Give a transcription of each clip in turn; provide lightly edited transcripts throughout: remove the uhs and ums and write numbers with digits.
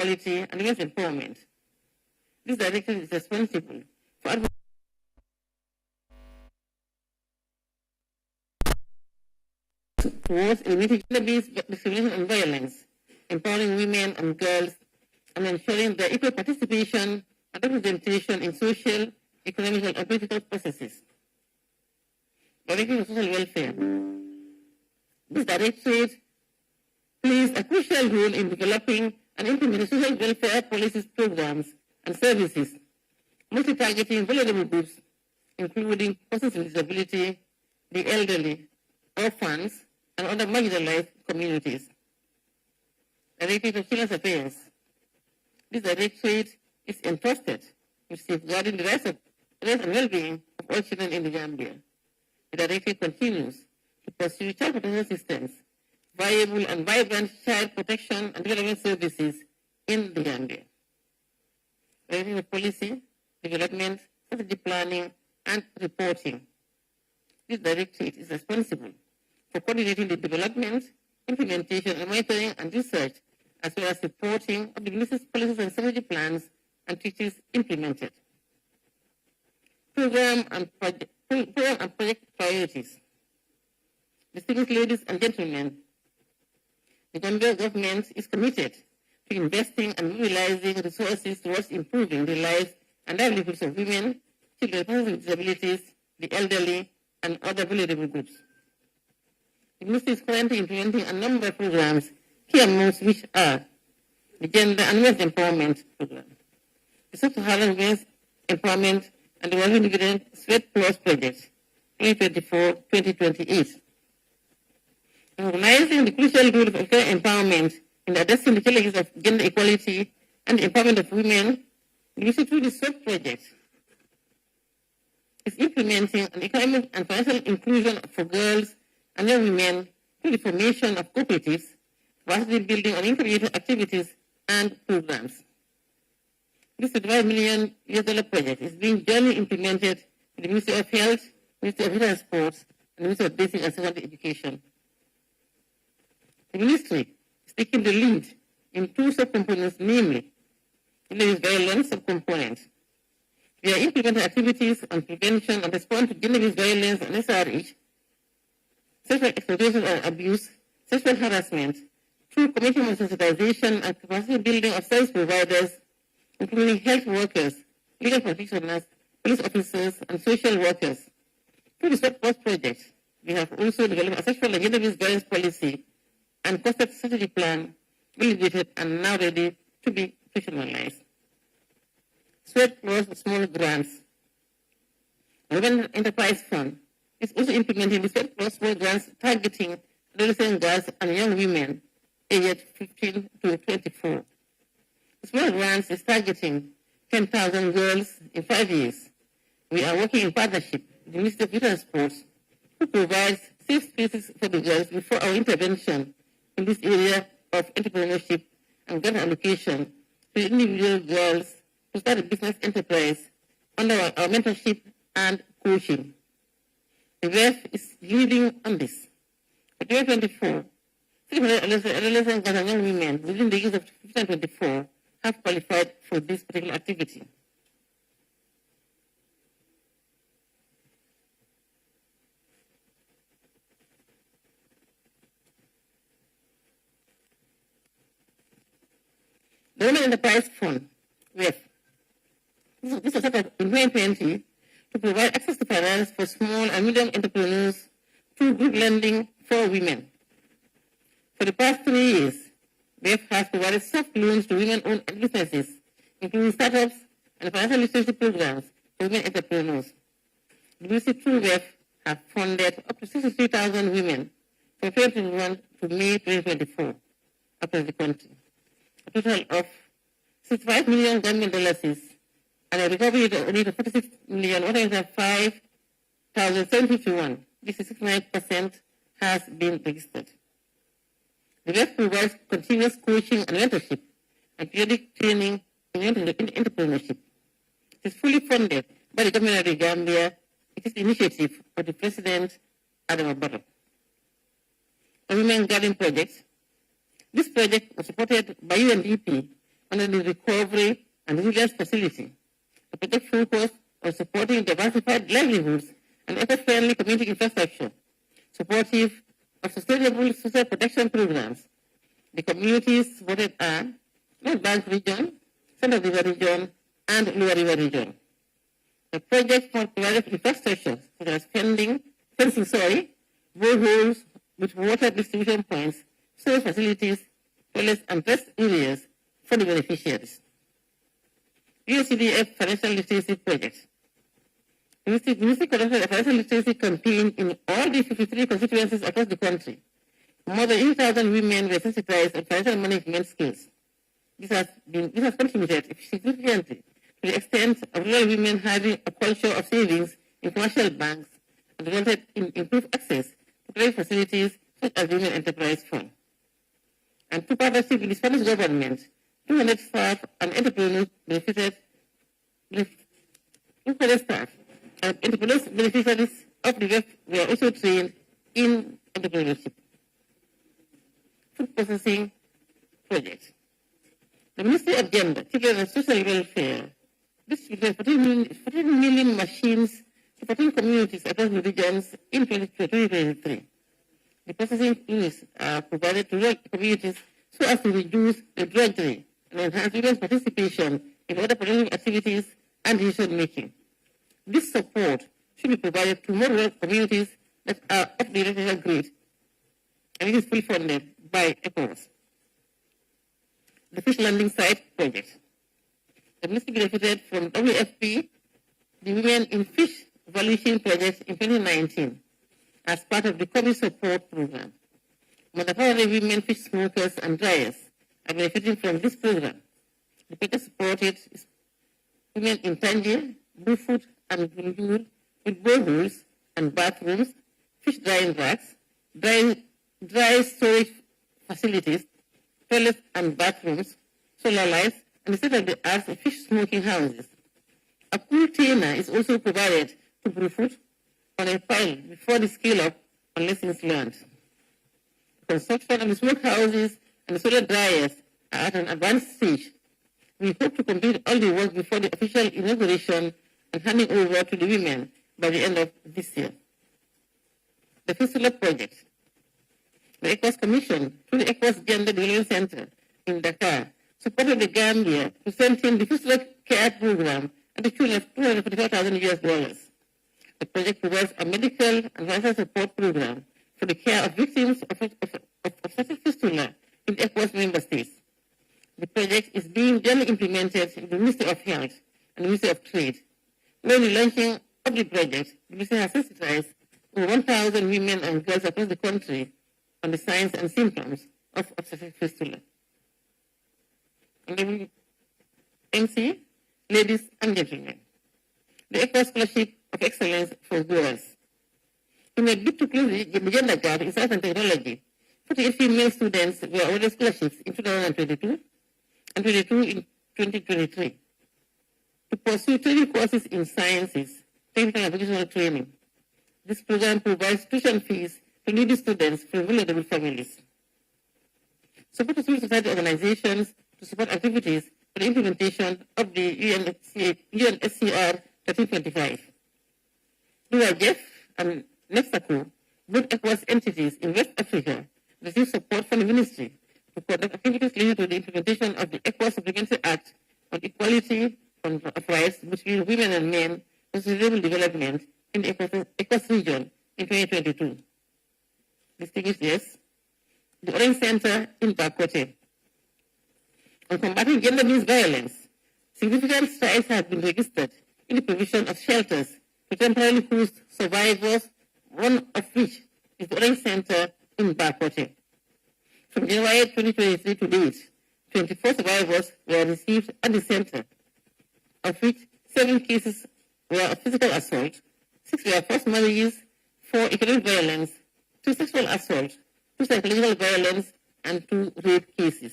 equality and women's empowerment. This directive is responsible for towards eliminating gender-based discrimination and violence, empowering women and girls, and ensuring their equal participation and representation in social, economic, and political processes. Directorate of Social Welfare. This directorate plays a crucial role in developing and implementing social welfare policies, programs, and services, mostly targeting vulnerable groups, including persons with disability, the elderly, orphans, and other marginalized communities. Directorate of Children's Affairs. This directorate is entrusted with safeguarding the rights and well-being of all children in the Gambia. The directorate continues to pursue child protection systems, viable and vibrant child protection and development services in the Gambia. Directorate of Policy, Development, Strategy Planning, and Reporting. This directorate is responsible for coordinating the development, implementation, and monitoring and research, as well as reporting of the ministry's policies and strategy plans and treaties implemented. Program and project priorities. Distinguished ladies and gentlemen, the Gambia government is committed to investing and mobilizing resources towards improving the lives and livelihoods of women, children, persons with disabilities, the elderly, and other vulnerable groups. The ministry is currently implementing a number of programs, key amongst which are the Gender and Women's Empowerment Program, the TOWNHALL Women's Empowerment and the World Dividend Sweat Plus Project, 2024-2028. Recognizing the crucial role of empowerment in addressing the challenges of gender equality and the empowerment of women, the ministry through the SWET project is implementing an economic and financial inclusion for girls and young women through the formation of cooperatives, capacity building and integrated activities and programs. This $25 million project is being jointly implemented in the Ministry of Health, Ministry of Youth and Sports, and the Ministry of Basic and Secondary Education. The ministry is taking the lead in two subcomponents, namely, gender-based violence subcomponent. We are implementing activities on prevention and response to gender-based violence and SRH, sexual exploitation and abuse, sexual harassment, through community sensitization and capacity building of service providers, including health workers, legal practitioners, police officers, and social workers. Through the SWET Plus project, we have also developed a sexual and gender-based violence policy and costed strategy plan, validated and now ready to be operationalized. SWET Plus small grants. The Women Enterprise Fund is also implementing the SWET Plus small grants targeting adolescent girls and young women aged 15 to 24. The small grants is targeting 10,000 girls in 5 years. We are working in partnership with the Ministry of Youth and Sports, who provides safe spaces for the girls before our intervention in this area of entrepreneurship and grant allocation to individual girls who start a business enterprise under our mentorship and coaching. The WEF is leading on this. For 2024, 300 adolescent girls and young women within the years of 15 and 24 have qualified for this particular activity. The Women Enterprise Fund, WEF, this was set up in 2020 to provide access to finance for small and medium entrepreneurs through group lending for women. For the past 3 years, WEF has provided soft loans to women-owned businesses, including startups and financial literacy programs for women entrepreneurs. The ministry through WEF have funded up to 63,000 women from 2021 to May 2024 across the country. A total of $65 million Gambian dollars and a recovery rate of 46,105,751. This is 69% has been registered. The WEF provides continuous coaching and mentorship and periodic training in entrepreneurship. It is fully funded by the government of the Gambia. It is the initiative of the President, Adam Barrow. The Women Garden Project. This project was supported by UNDP under the Recovery and Resilience Facility. The project focused on supporting diversified livelihoods and eco-friendly community infrastructure, supportive of sustainable social protection programs. The communities supported are North Bank Region, Central River Region, and Lower River Region. The project provided infrastructure such as fencing, boreholes with water distribution points, source facilities, toilets, and rest areas for the beneficiaries. USCDF Financial Literacy Project. The ministry conducted a financial literacy campaign in all the 53 constituencies across the country. More than 8,000 women were sensitized on financial management skills. This has contributed significantly to the extent of rural women having a culture of savings in commercial banks and resulted in improved access to credit facilities such as Women Enterprise Fund. And through partnership with the Spanish government, 200 staff and entrepreneurs benefited. 200 staff and entrepreneurs beneficiaries of the WEF were also trained in entrepreneurship. Food processing project. The Ministry of Gender, Children and Social Welfare distributed 14 million machines to 14 communities across the regions in 2023. The processing units are provided to rural communities so as to reduce the drudgery and enhance women's participation in other productive activities and decision making. This support should be provided to more rural communities that are of the regional grade, and it is fully funded by ECOWAS. The Fish Landing Site Project. The ministry benefited from WFP, the Women in Fish Valuation Project in 2019, as part of the COVID support program. More than 400 women fish smokers and dryers are benefiting from this program. The project supported women in Tangier, Bufoot, and Gunjur with boreholes and bathrooms, fish drying racks, dry storage facilities, toilets and bathrooms, solar lights, and state-of-the-art fish smoking houses. A pool trainer is also provided to Bufoot on a pile before the scale-up on lessons learned. The construction of the smoke houses and the solar dryers are at an advanced stage. We hope to complete all the work before the official inauguration and handing over to the women by the end of this year. The Fistula Project. The ECOWAS Commission, through the ECOWAS Gender Development Center in Dakar, supported the Gambia to send in the Fistula Care Program at the tune of $244,000. The project provides a medical and financial support program for the care of victims of fistula in the ECOWAS member states. The project is being generally implemented in the Ministry of Health and the Ministry of Trade. When the launching of the project, the Ministry has sensitized over 1,000 women and girls across the country on the signs and symptoms of obstetric fistula. And MC, ladies and gentlemen, the ECOWAS Scholarship of Excellence for Girls. In a bid to close the gender gap in science and technology, 48 female students were awarded scholarships in 2022 and 22 in 2023 to pursue training courses in sciences, technical and vocational training. This program provides tuition fees to needy students from vulnerable families. Support to civil society organizations to support activities for the implementation of the UNSCR 1325. UIGF and NEXACO, both ECOWAS entities in West Africa, receive support from the ministry to conduct activities related to the implementation of the ECOWAS Supplementary Act on Equality of Rights between Women and Men for Sustainable Development in the ECOWAS region in 2022. Distinguished guests, the Orange Center in Bakote. On combating gender-based violence, significant strides have been registered in the provision of shelters to temporarily host survivors, one of which is the Orange Center in Bakote. From January 2023 to date, 24 survivors were received at the center, of which 7 cases were of physical assault, 6 were forced marriages, 4 economic violence, 2 sexual assault, 2 psychological violence, and 2 rape cases.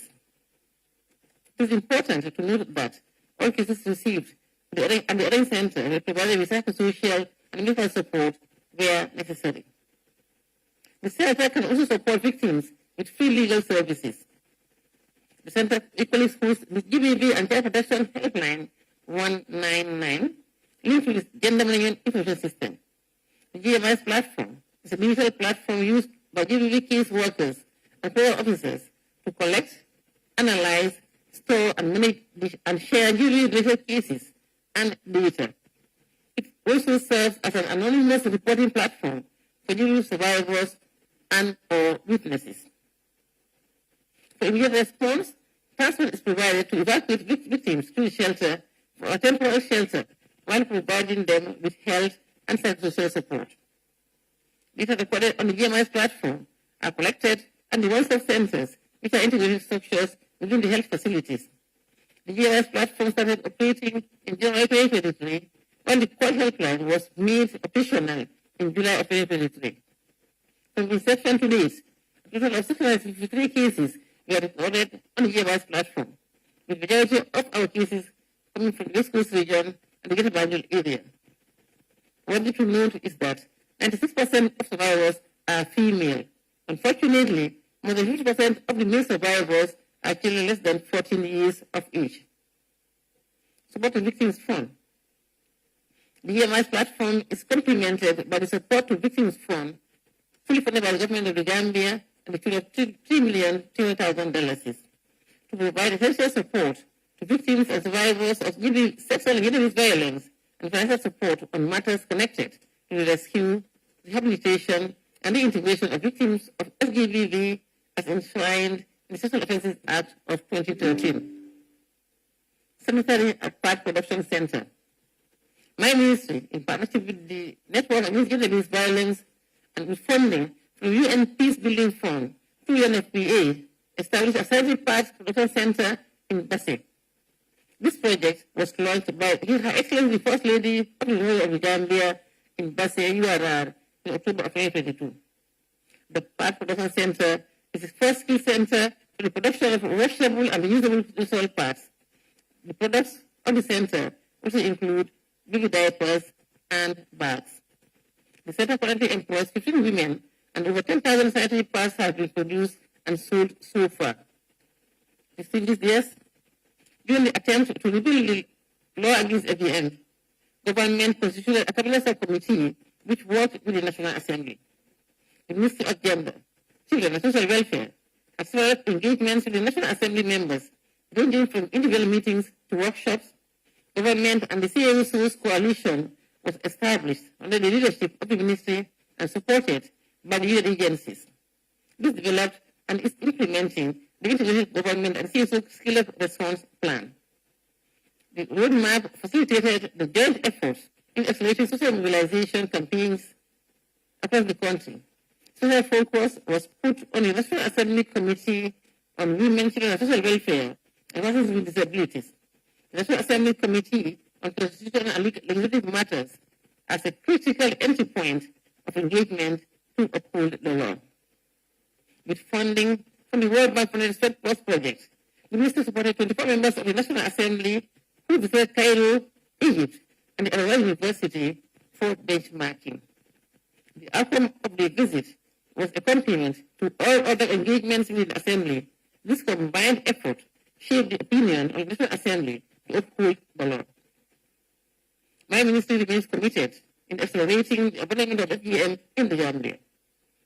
It is important to note that all cases received at the Orange Center were provided with psychosocial and mental support where necessary. The center can also support victims with free legal services. The Center equally hosts the GBV and Child Protection Helpline 199, linked with the Gender Management Information System. The GMIS platform is a digital platform used by GBV case workers and federal officers to collect, analyze, store, and manage and share GBV-related cases and data. It also serves as an anonymous reporting platform for GBV survivors and or witnesses. For immediate response, transport is provided to evacuate victims to the shelter for a temporary shelter while providing them with health and psychosocial support. Data recorded on the GMIS platform are collected at the one-stop centers, which are integrated structures within the health facilities. The GMIS platform started operating in January 2023, when the call helpline was made operational in July of 2023. From inception to date, a total of 653 cases were recorded on the GMIS platform, with the majority of our cases coming from the West Coast region and the Greater Banjul area. One thing to note is that 96% of survivors are female. Unfortunately, more than 50% of the male survivors are children less than 14 years of age. Support to Victims Fund. The GMIS platform is complemented by the Support to Victims Fund, fully funded by the government of the Gambia and the tune of $3,200,000 to provide essential support to victims and survivors of sexual and gender-based violence and financial support on matters connected to the rescue, rehabilitation, and the integration of victims of SGBV as enshrined in the Sexual Offences Act of 2013. Cemetery at Part Production Center. My ministry, in partnership with the Network Against Gender-Based Violence and with funding from UN Peace Building Fund through UNFPA, established a Cemetery Parts Production Center in Basse. This project was launched by Her Excellency the First Lady of the Republic of the Gambia in Basse, URR, in October of 2022. The Part Production Center is the first skill center for the production of washable and reusable reusable parts. The products of the center also include baby diapers and bags. The center currently employs 15 women, and over 10,000 sanitary parts have been produced and sold so far. Distinguished guests, during the attempt to repeal the law against FGM, government constituted a cabinet subcommittee which worked with the National Assembly. The Ministry of Gender, Children and Social Welfare has several engagements with the National Assembly members, ranging from individual meetings to workshops. Government and the CAUSO's coalition was established under the leadership of the ministry and supported by the UN agencies. This developed and is implementing the integrated government and CSO skill-up response plan. The roadmap facilitated the joint efforts in accelerating social mobilization campaigns across the country. Social focus was put on the National Assembly Committee on Women, Children and Social Welfare and Persons with Disabilities. The National Assembly Committee on Constitutional and Legislative Matters as a critical entry point of engagement to uphold the law. With funding from the World Bank Funded State Plus project, the ministry supported 24 members of the National Assembly who visited Cairo, Egypt, and the Al University for benchmarking. The outcome of the visit was a complement to all other engagements with the Assembly. This combined effort shaped the opinion of the National Assembly to uphold the law. My ministry remains committed in accelerating the abandonment of FGM in the Gambia.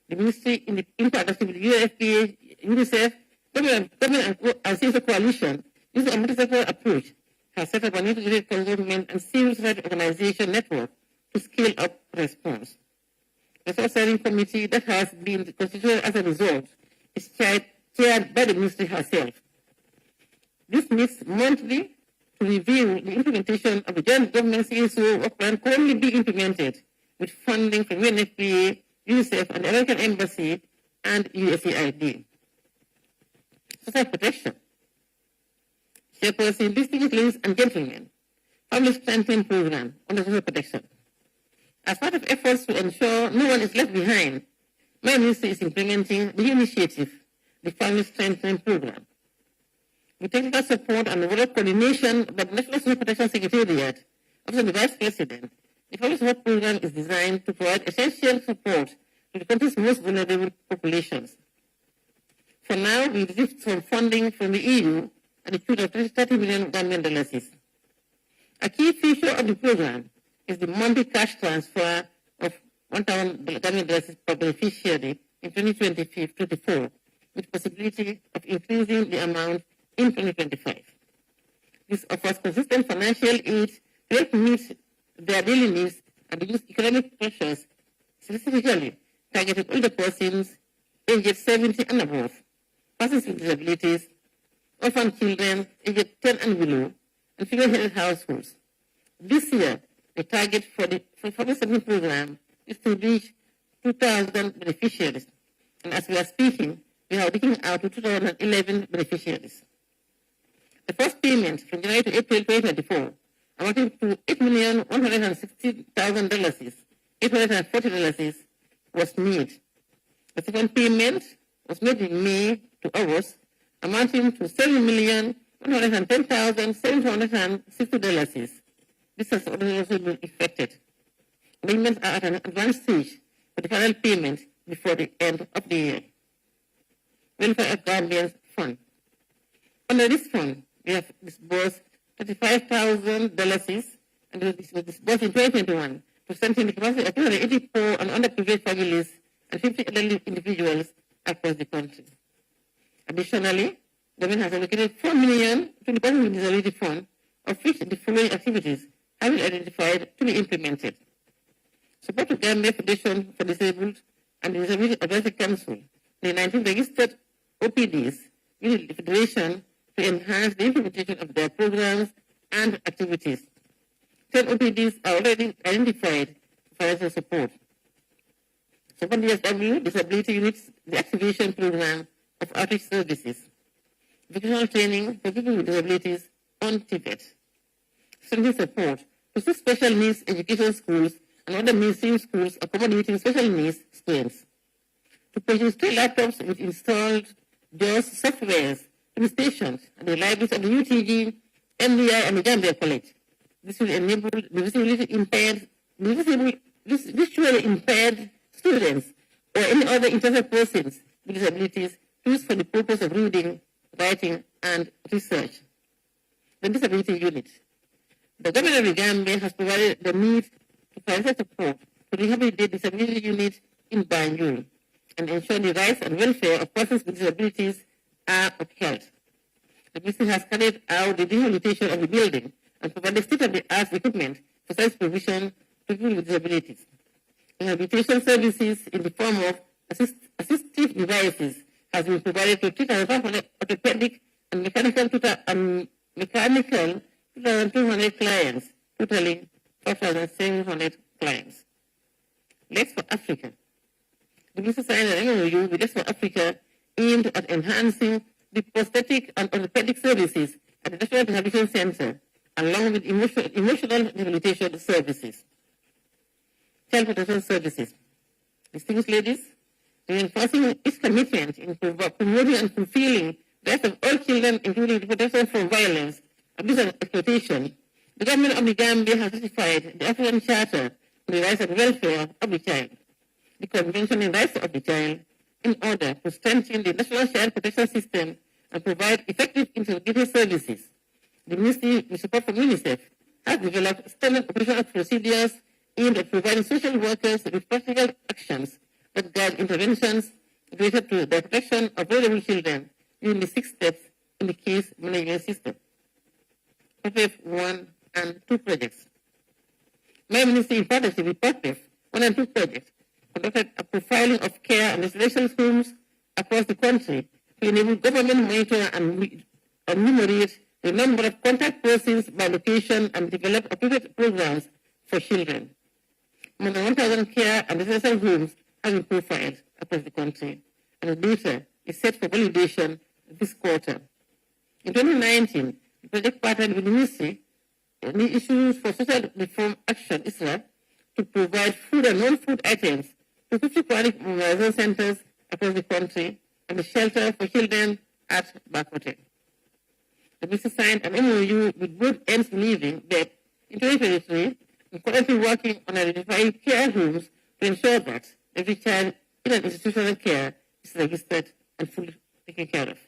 The ministry, in partnership with UNFPA, UNICEF, government and CSO coalition, using a multi-sectoral approach, has set up an integrated government and civil society organization network to scale up response. The Resource Sharing Committee that has been constituted as a result is chaired by the ministry herself. This meets monthly to review the implementation of the joint government CSO work plan currently being implemented with funding from UNFPA, UNICEF, and the American Embassy and USAID. Social protection. Chairperson, distinguished ladies and gentlemen, Family Strengthening Program on the social protection. As part of efforts to ensure no one is left behind, my ministry is implementing the initiative, the Family Strengthening Program. With technical support and overall coordination by the National Social Protection Secretariat, Office of the Vice President, the Family Support Program is designed to provide essential support to the country's most vulnerable populations. For now, we received some funding from the EU at the tune of 30 million Gambian dollars. A key feature of the program is the monthly cash transfer of 1,000 Gambian dollars per beneficiary in 2024, with possibility of increasing the amount in 2025. This offers consistent financial aid to help meet their daily needs and reduce economic pressures, specifically targeting older persons aged 70 and above, persons with disabilities, orphan children aged 10 and below, and female-headed households. This year, the target for the supplement program is to reach 2,000 beneficiaries, and as we are speaking, we are reaching out to 2,011 beneficiaries. The first payment from January to April 2024 amounting to $8,160,000, $840 was made. The second payment was made in May to August, amounting to $7,110,760. This has also been effected. Payments are at an advanced stage for the final payment before the end of the year. Welfare of Gambians Fund. Under this fund, we have disbursed $35,000 and it was disbursed in 2021 to strengthen the capacity of 280 poor and underprivileged families and 50 elderly individuals across the country. Additionally, the government has allocated $4 million to the Persons with Disability Fund, of which the following activities have been identified to be implemented. Support to Gambia Foundation for Disabled and the Disability Advisory Council, the 19 registered OPDs with the Federation to enhance the implementation of their programs and activities. 10 OPDs are already identified for financial support. Support DSW Disability Units, the activation program of outreach services, vocational training for people with disabilities on Tibet, strengthening support to 6 special needs education schools and other mainstream schools accommodating special needs students, to purchase 3 laptops with installed DOS softwares to be stationed at the libraries of the UTG, MDI, and the Gambia College. This will enable the visually impaired students or any other interested persons with disabilities to use for the purpose of reading, writing, and research. The Disability Unit. The government of the Gambia has provided the need to financial support to rehabilitate the Disability Unit in Banjul and ensure the rights and welfare of persons with disabilities are upheld. The ministry has carried out the rehabilitation of the building and provided state-of-the-art equipment for such provision to people with disabilities. Rehabilitation services in the form of assistive devices has been provided to 3,500 orthopedic and mechanical 2,200 clients, totaling 5,700 clients. Legs for Africa. The ministry signed an MOU with Legs for Africa aimed at enhancing the prosthetic and orthopedic services at the National Rehabilitation Center, along with emotional rehabilitation services. Child protection services. Distinguished ladies, reinforcing its commitment in promoting and fulfilling the rights of all children, including the protection from violence, abuse, and exploitation, the government of the Gambia has ratified the African Charter on the Rights and Welfare of the Child, the Convention on the Rights of the Child, in order to strengthen the national child protection system and provide effective integrated services. The Ministry, with support from UNICEF, has developed standard operational procedures aimed at providing social workers with practical actions that guide interventions related to the protection of vulnerable children using the 6 steps in the case management system. PAPEF 1 and 2 projects. My ministry, in partnership with PAPEF 1 and 2 projects, conducted a profiling of care and residential homes across the country to enable government monitor and enumerate the number of contact persons by location and develop appropriate programs for children. More than 1,000 care and residential homes have been profiled across the country, and the data is set for validation this quarter. In 2019, the project partnered with the Ministry and the Issues for Social Reform Action, ISRA, to provide food and non-food items to 50 chronic mobilization centers across the country and the shelter for children at Bakote. The ministry signed an MOU with both ends believing that in 2023, we're currently working on identifying care homes to ensure that every child in an institutional care is registered and fully taken care of.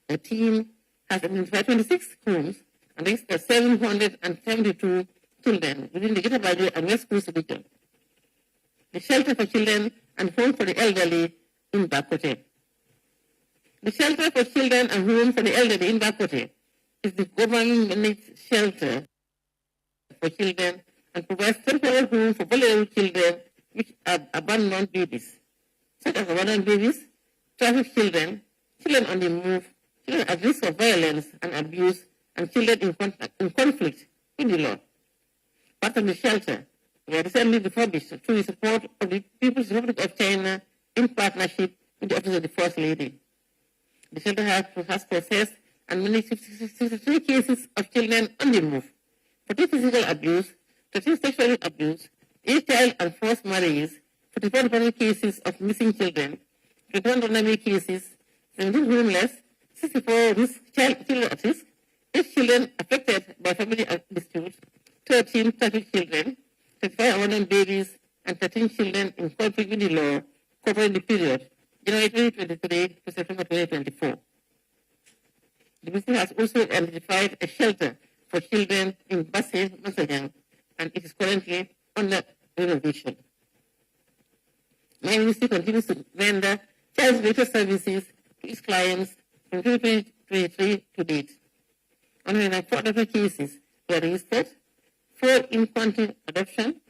The team has identified 26 homes and registered 772 children within the Greater Banjul and West Coast region. The shelter for children and home for the elderly in Bakote. The shelter for children and home for the elderly in Bakote is the government-managed shelter for children and provides temporary homes for vulnerable children which are abandoned babies, such as abandoned babies, trafficked children, children on the move, children at risk of violence and abuse, and children in conflict with the law. Part of the shelter were recently refurbished through the support of the People's Republic of China in partnership with the Office of the First Lady. The shelter has processed and managed 63 cases of children on the move, 40 physical abuse, 13 sexual abuse, 8 child and forced marriages, 44 family cases of missing children, 21 runaway cases, 17 homeless, 64 children at risk, 8 children affected by family disputes, 13 trafficked children, 35 abandoned babies, and 13 children in conflict with the law covering the period January 2023 to September 2024. The ministry has also identified a shelter for children in Basse, Masajang, and it is currently under renovation. My ministry continues to render child-related services to its clients from 2023 to date. 104 cases were registered, 4 in-country adoption,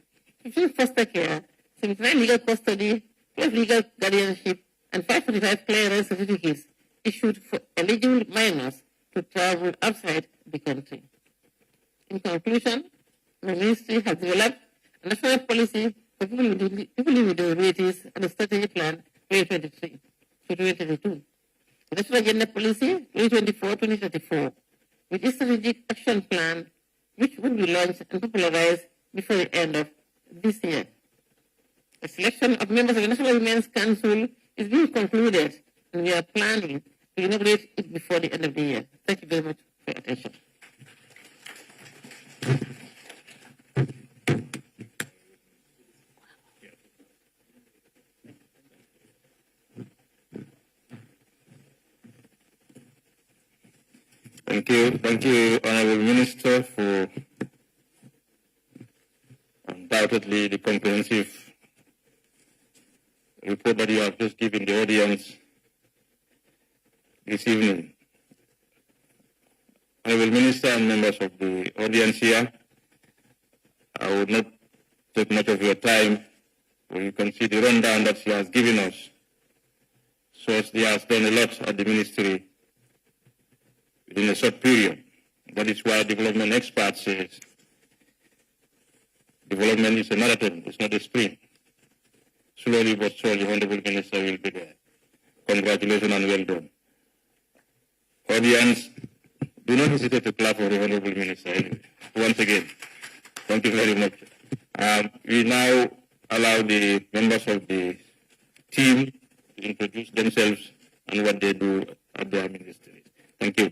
15 foster care, 79 legal custody, 12 legal guardianship, and 545 clearance certificates issued for eligible minors to travel outside the country. In conclusion, the ministry has developed a national policy for people with disabilities and a strategic plan 2023 to 2022. The National Gender Policy 2024-2034, with a strategic action plan which will be launched and popularized before the end of this year. The selection of members of the National Women's Council is being concluded, and we are planning to inaugurate it before the end of the year. Thank you very much for your attention. Thank you, Honorable Minister, for undoubtedly the comprehensive report that you have just given the audience this evening. Honorable Minister and members of the audience here, I would not take much of your time, but you can see the rundown that she has given us. So she has done a lot at the ministry within a short period. That is why development experts say development is a marathon, it's not a sprint. Slowly but surely, Honorable Minister will be there. Congratulations and well done. Audience, do not hesitate to clap for the Honorable Minister anyway. Once again, thank you very much. We now allow the members of the team to introduce themselves and what they do at their ministry. Thank you.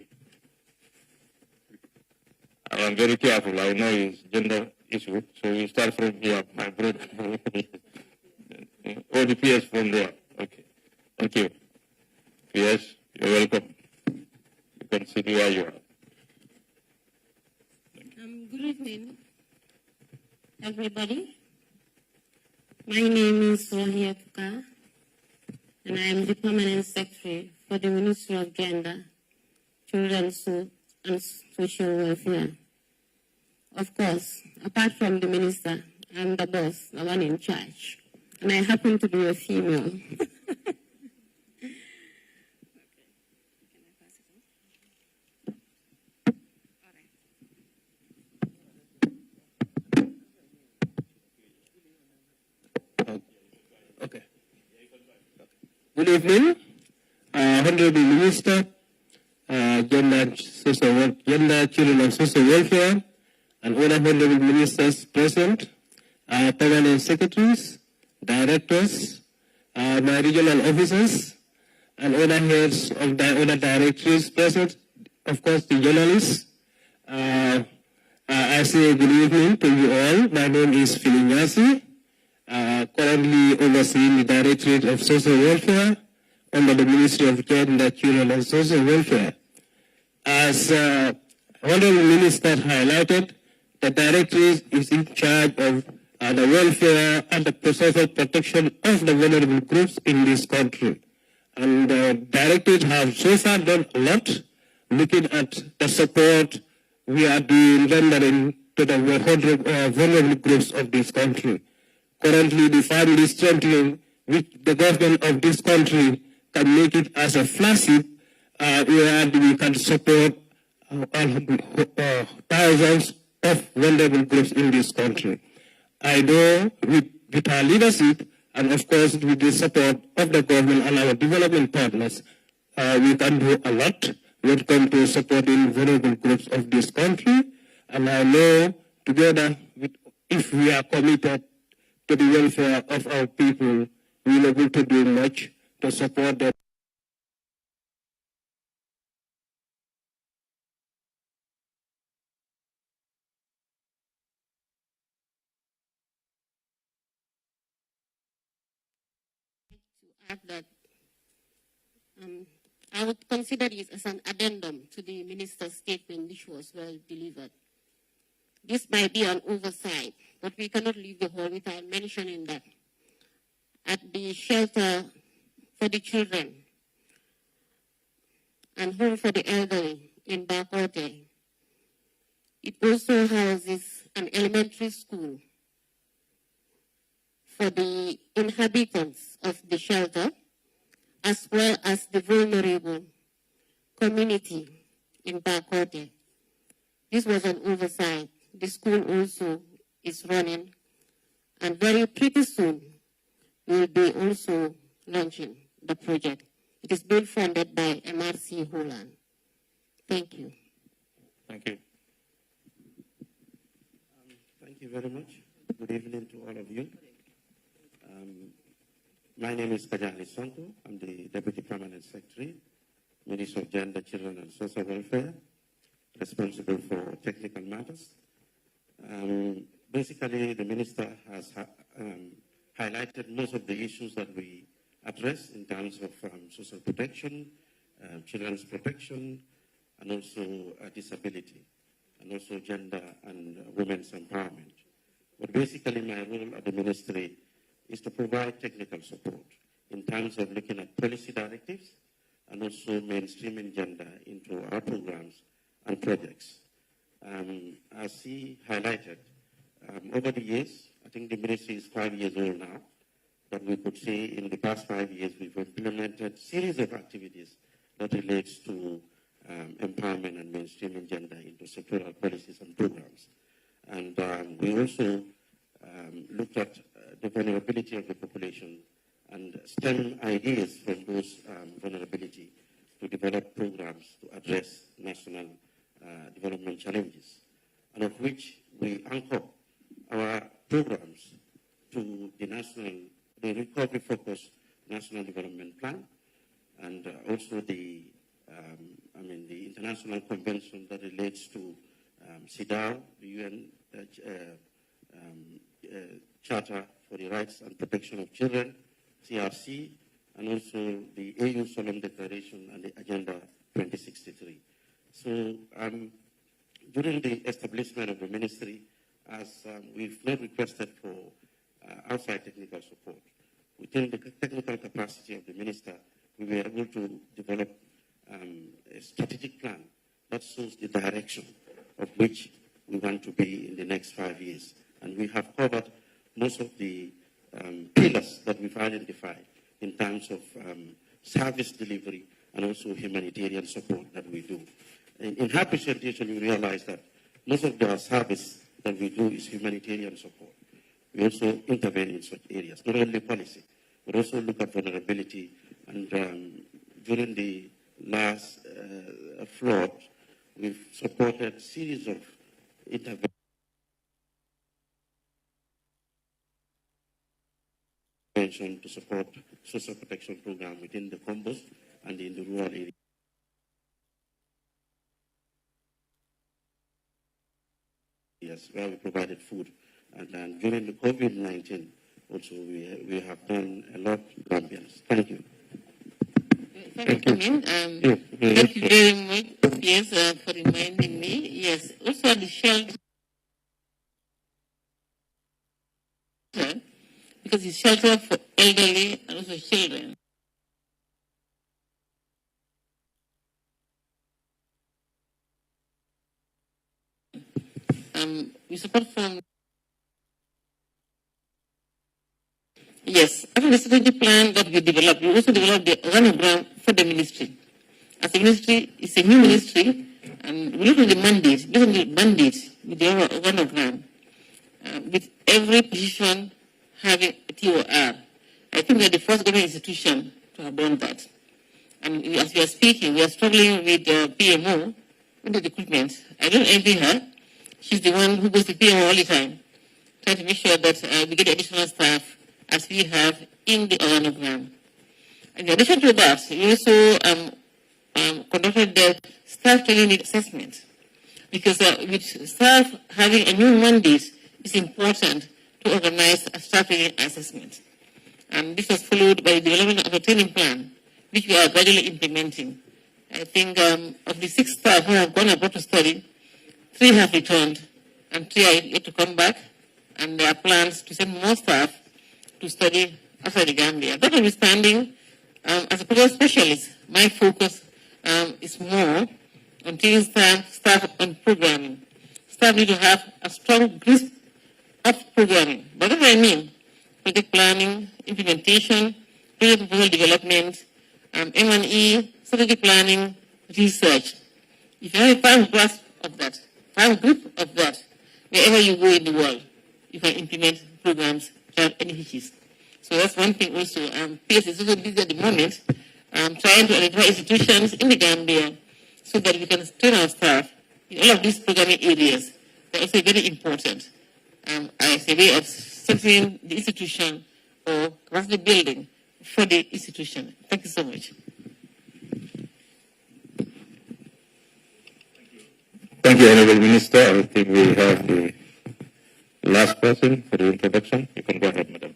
I'm very careful. I know it's gender issue, so we start from here. My brother, all the PS from there. Okay. Thank you. PS, you're welcome. You can sit where you are. Good evening, everybody. My name is Yahya, and I am the Permanent Secretary for the Ministry of Gender, Children's and Social Welfare. Of course, apart from the minister, I'm the boss, the one in charge, and I happen to be a female. Okay. Good evening, Honorable Minister, Gender, Children and Social Welfare, and other Honorable Ministers present, Permanent Secretaries, Directors, my regional officers, and other heads of the other directories present, of course, the journalists. I say good evening to you all. My name is Philinyasi. Currently overseeing the Directorate of Social Welfare under the Ministry of Gender, Children and Social Welfare. As Honorable Minister highlighted, the Directorate is in charge of the welfare and the social protection of the vulnerable groups in this country. And the Directorate have so far done a lot, looking at the support we are doing, rendering to the vulnerable groups of this country. Currently, the family strengthening, which the government of this country can make it as a flagship, where we can support thousands of vulnerable groups in this country. I know with our leadership and of course with the support of the government and our development partners, we can do a lot when it comes to supporting vulnerable groups of this country. And I know together, if we are committed to the welfare of our people, we will be able to do much to support them. Add that I would consider it as an addendum to the minister's statement, which was well delivered. This might be an oversight, but we cannot leave the hall without mentioning that at the shelter for the children and home for the elderly in Bakote, it also houses an elementary school for the inhabitants of the shelter, as well as the vulnerable community in Bakote. This was an oversight. The school also is running, and very pretty soon we will be also launching the project. It is being funded by MRC Holland. Thank you. Thank you. Thank you very much. Good evening to all of you. My name is Kajali Santo. I'm the Deputy Permanent Secretary, Minister of Gender, Children and Social Welfare, responsible for technical matters. Basically, the Minister has highlighted most of the issues that we address in terms of social protection, children's protection, and also disability, and also gender and women's empowerment. But basically, my role at the Ministry is to provide technical support in terms of looking at policy directives and also mainstreaming gender into our programs and projects. As he highlighted, over the years, I think the ministry is 5 years old now, but we could say in the past 5 years we've implemented a series of activities that relates to empowerment and mainstreaming gender into sectoral policies and programs. And we also looked at the vulnerability of the population and stem ideas from those vulnerability to develop programs to address national development challenges, and of which we anchor our programs to the recovery-focused National Development Plan, and also the international convention that relates to CEDAW, the UN Charter for the Rights and Protection of Children, CRC, and also the AU Solemn Declaration and the Agenda 2063. So during the establishment of the ministry, as we've not requested for outside technical support, within the technical capacity of the minister, we were able to develop a strategic plan that shows the direction of which we want to be in the next 5 years. And we have covered most of the pillars that we've identified in terms of service delivery and also humanitarian support that we do. In her presentation, we realized that most of the service that we do is humanitarian support. We also intervene in such areas, not only policy, but also look at vulnerability. And during the last flood, we've supported a series of interventions to support social protection program within the combos and in the rural areas. Yes, where we provided food. And then during the COVID-19, also we have done a lot for Gambians. Thank you. if I may come in, thank you very much, yes, for reminding me. Yes, also at the shelter, because it's shelter for elderly and also children. We support from, yes, after the strategic plan that we developed, we also developed the organogram for the ministry. As a ministry, it's a new ministry, and we look at the mandate, based on the mandate with the organogram, with every position having a TOR. I think we're the first government institution to have done that. And as we are speaking, we are struggling with PMO, with the recruitment. I don't envy her. She's the one who goes to PMO all the time, trying to make sure that we get additional staff as we have in the organogram. In addition to that, we also conducted the staff training need assessment, because with staff having a new mandate, it's important to organize a staff training assessment. And this was followed by the development of a training plan, which we are gradually implementing. I think of the 6 staff who have gone abroad to study, 3 have returned, and 3 are yet to come back, and there are plans to send more staff to study outside the Gambia. That notwithstanding, as a program specialist, my focus is more on training staff on programming. Staff need to have a strong grasp of programming. What do I mean? Project planning, implementation, project proposal development, M&E, strategic planning, research. If you have a firm grasp of that, firm grip of that, wherever you go in the world, you can implement programs without any hitches. So that's one thing also. PS is also busy at the moment, trying to identify institutions in the Gambia so that we can train our staff in all of these programming areas. They're also very important as a way of strengthening the institution or capacity building for the institution. Thank you so much. Thank you, Honorable Minister. I think we have the last person for the introduction. You can go ahead, Madam.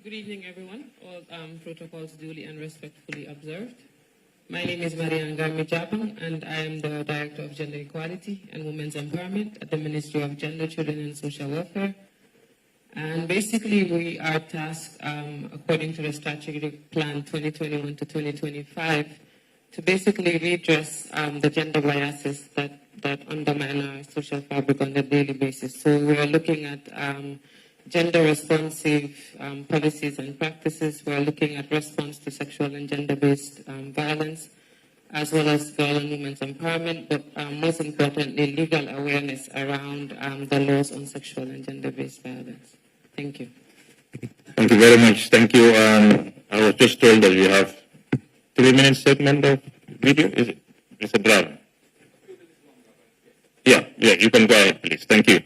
Good evening, everyone. All protocols duly and respectfully observed. My name is Yahya Jammeh, and I am the Director of Gender Equality and Women's Empowerment at the Ministry of Gender, Children and Social Welfare. And basically, we are tasked, according to the Strategic Plan 2021 to 2025, to basically redress the gender biases that undermine our social fabric on a daily basis. So we are looking at gender-responsive policies and practices. We are looking at response to sexual and gender-based violence, as well as girl and women's empowerment, but most importantly, legal awareness around the laws on sexual and gender-based violence. Thank you. Thank you very much. Thank you. I was just told that you have 3-minute segment of video. Is it, Mr. Brown? Yeah, you can go ahead, please. Thank you.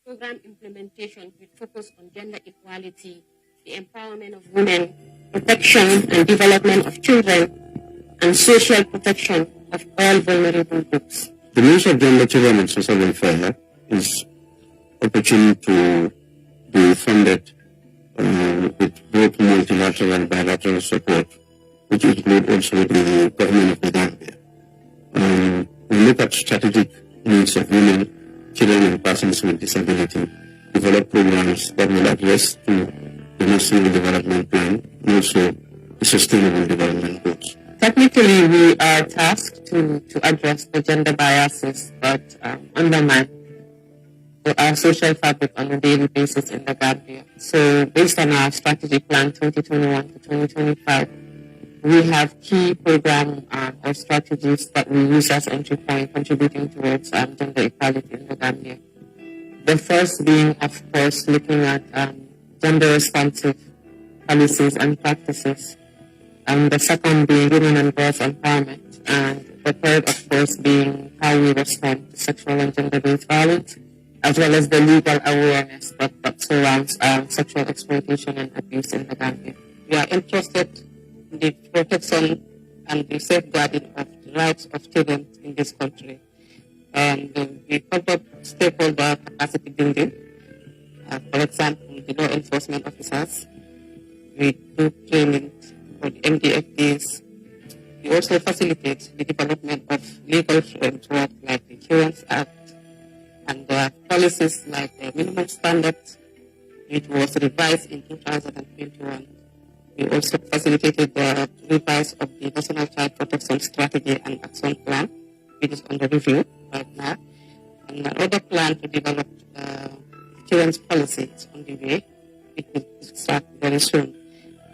Program implementation with focus on gender equality, the empowerment of women, protection and development of children, and social protection of all vulnerable groups. The Ministry of Gender, Children and Social Welfare is opportunity to be funded with both multilateral and bilateral support, which include also the government of the Gambia. We look at strategic needs of women, children and persons with disability, develop programs that will address the National Development Plan and also the Sustainable Development Goals. Technically, we are tasked to address the gender biases that undermine our social fabric on a daily basis in the Gambia. So based on our strategy plan 2021 to 2025, we have key program or strategies that we use as entry point contributing towards gender equality in the Gambia. The first being, of course, looking at gender responsive policies and practices. And the second being women and girls empowerment. And the third, of course, being how we respond to sexual and gender-based violence, as well as the legal awareness that surrounds sexual exploitation and abuse in the Gambia. We are interested in the protection and the safeguarding of the rights of children in this country. And we conduct stakeholder capacity building. For example, the law enforcement officers. We do training for the MDFDs. We also facilitate the development of legal framework like the Insurance Act and policies like the minimum standards, which was revised in 2021. We also facilitated the revise of the National Child Protection Strategy and Action Plan, which is under review right now, and another plan to develop children's policies on the way. It will start very soon.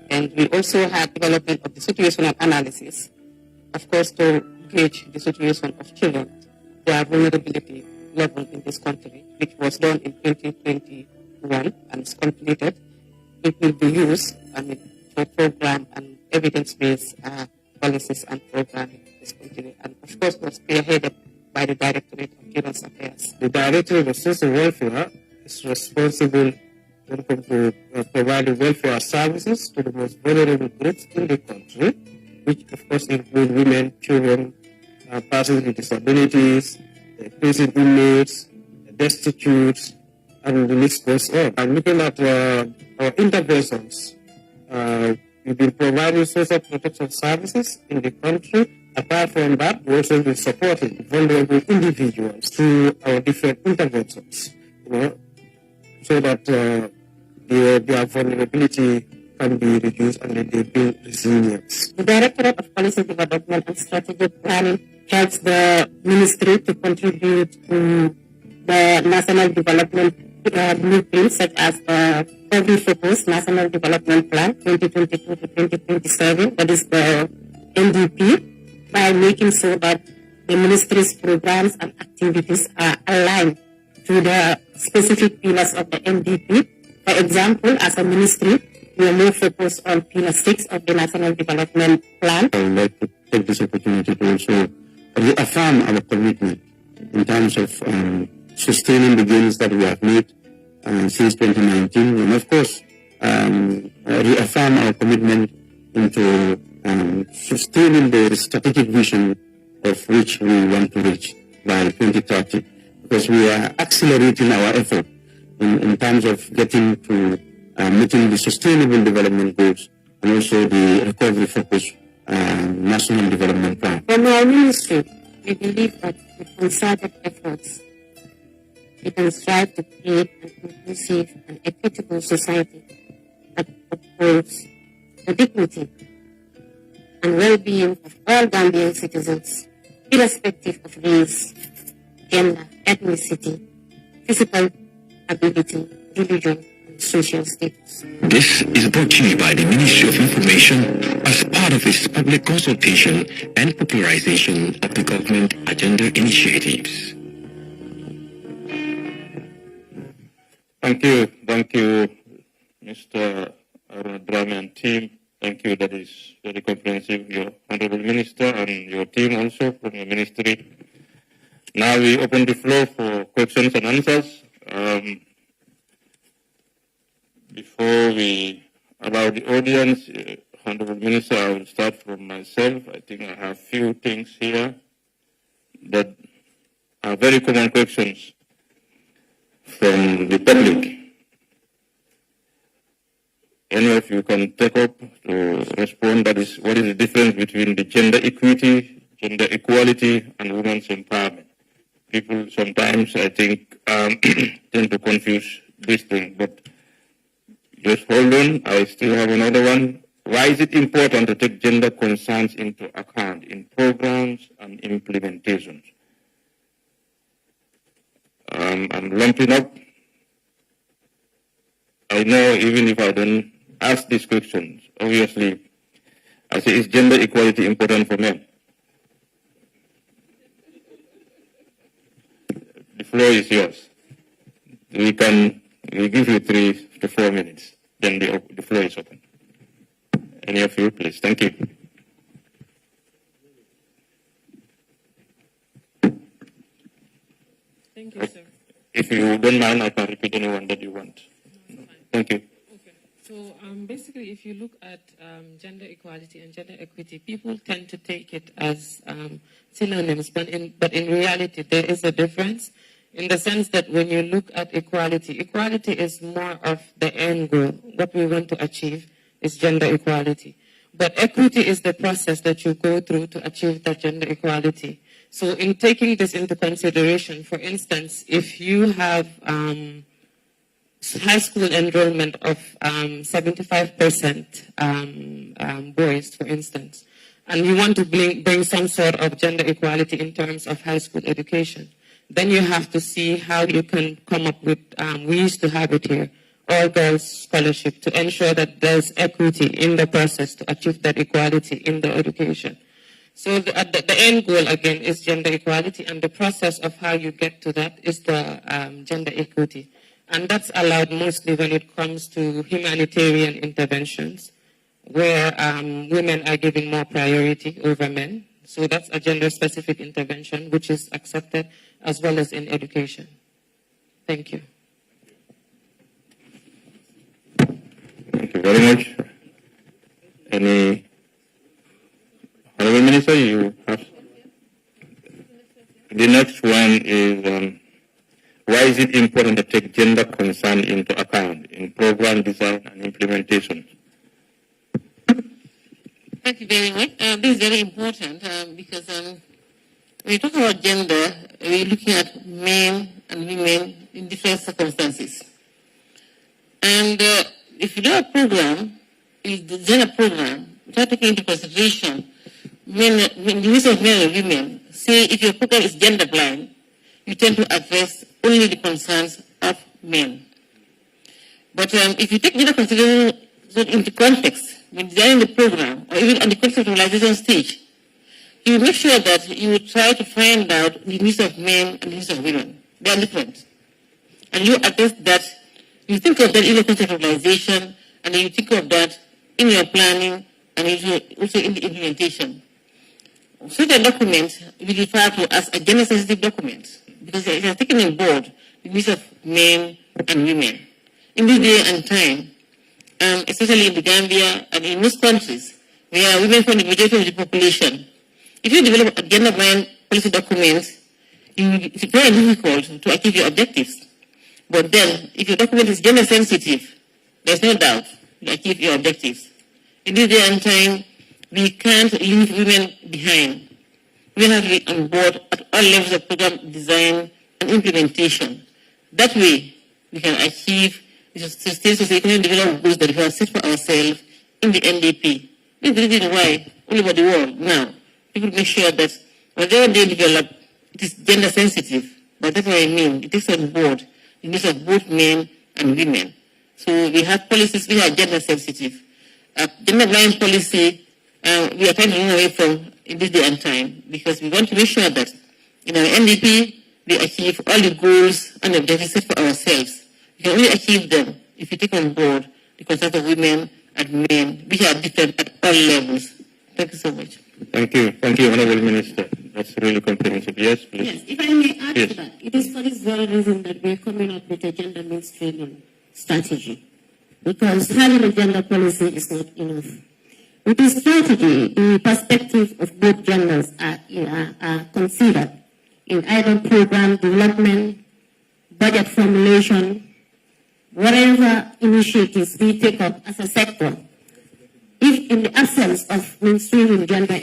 And we also have development of the situational analysis, of course, to gauge the situation of children, their vulnerability level in this country, which was done in 2021 and is completed. It will be used for program and evidence-based policies and programming in this country. And of course, was spearheaded by the Directorate of Children's Affairs. The Directorate of Social Welfare is responsible to provide welfare services to the most vulnerable groups in the country, which of course include women, children, persons with disabilities, prison inmates, destitutes, and the list goes on. And looking at our interventions, we've been providing social protection services in the country. Apart from that, we also been supporting vulnerable individuals through our different interventions, so that their vulnerability can be reduced and they build resilience. The Directorate of Policy Development and Strategic Planning helps the ministry to contribute to the national development blueprints, such as the Focus National Development Plan 2022 to 2027, that is the NDP, by making sure that the ministry's programs and activities are aligned to the specific pillars of the NDP. For example, as a ministry, we are more focused on Pillar 6 of the National Development Plan. I would like to take this opportunity to also reaffirm our commitment in terms of sustaining the gains that we have made since 2019, and of course, reaffirm our commitment into sustaining the strategic vision of which we want to reach by 2030, because we are accelerating our effort in terms of getting to meeting the Sustainable Development Goals and also the Recovery Focus National Development Plan. From our ministry, we believe that with concerted efforts, we can strive to create an inclusive and equitable society that upholds the dignity and well-being of all Gambian citizens, irrespective of race, gender, ethnicity, physical ability, religion, and social status. This is brought to you by the Ministry of Information as part of its public consultation and popularization of the government agenda initiatives. Thank you, Mr. Drama and team. Thank you, that is very comprehensive, your Honorable Minister and your team also from the Ministry. Now we open the floor for questions and answers. Before we allow the audience, Honorable Minister, I will start from myself. I think I have few things here that are very common questions from the public. Any of you can take up to respond. That is, what is the difference between the gender equity, gender equality, and women's empowerment? People sometimes, I think, tend to confuse these things, but just hold on. I still have another one. Why is it important to take gender concerns into account in programs and implementations? I'm lumping up. I know even if I don't ask these questions, obviously, I say, is gender equality important for men? The floor is yours. We give you 3 to 4 minutes, then the floor is open. Any of you, please. Thank you. Thank you, sir. If you don't mind, I can repeat anyone that you want. No, thank you. Okay. So basically, if you look at gender equality and gender equity, people tend to take it as synonyms, but in reality, there is a difference in the sense that when you look at equality, equality is more of the end goal. What we want to achieve is gender equality. But equity is the process that you go through to achieve that gender equality. So in taking this into consideration, for instance, if you have high school enrollment of 75% boys, for instance, and you want to bring some sort of gender equality in terms of high school education, then you have to see how you can come up with, we used to have it here, all girls scholarship to ensure that there's equity in the process to achieve that equality in the education. So the end goal, again, is gender equality, and the process of how you get to that is the gender equity. And that's allowed mostly when it comes to humanitarian interventions, where women are given more priority over men. So that's a gender-specific intervention, which is accepted, as well as in education. Thank you. Thank you very much. Any Honorable Minister, you have. The next one is why is it important to take gender concern into account in program design and implementation? Thank you very much. This is very important because when we talk about gender, we're looking at men and women in different circumstances. And if you do a program, the gender program, without taking into consideration the use of men and women, say if your program is gender blind, you tend to address only the concerns of men. But if you take gender consideration into context, when designing the program, or even at the conceptualization stage, you make sure that you try to find out the needs of men and the needs of women. They are different. And you address that, you think of that in the conceptualization, and then you think of that in your planning, and also in the implementation. Such a document we refer to as a gender-sensitive document, because it has taken on board the needs of men and women. In this day and time, especially in the Gambia and in most countries, where women form the majority of the population, if you develop a gender-blind policy document, it's very difficult to achieve your objectives. But then, if your document is gender-sensitive, there's no doubt you achieve your objectives. In this day and time, we can't leave women behind. We have to be on board at all levels of program design and implementation. That way, we can achieve the sustained society development goals that we have set for ourselves in the NDP. This is the reason why, all over the world now, people make sure that whatever they develop, it is gender sensitive. But that's what I mean. It takes on board the needs of both men and women. So we have policies which are gender sensitive. Gender blind policy, we are trying to move away from in this day and time, because we want to make sure that in our NDP, we achieve all the goals and objectives set for ourselves. We can only achieve them if we take on board the concerns of women and men, which are different at all levels. Thank you so much. Thank you. Thank you, Honorable Minister. That's really comprehensive. Yes, please. Yes, if I may add Yes. to that, it is for this very reason that we're coming up with a gender mainstreaming strategy. Because having a gender policy is not enough. With this strategy, the perspective of both genders are considered in either program development, budget formulation, whatever initiatives we take up as a sector. If in the absence of mainstreaming gender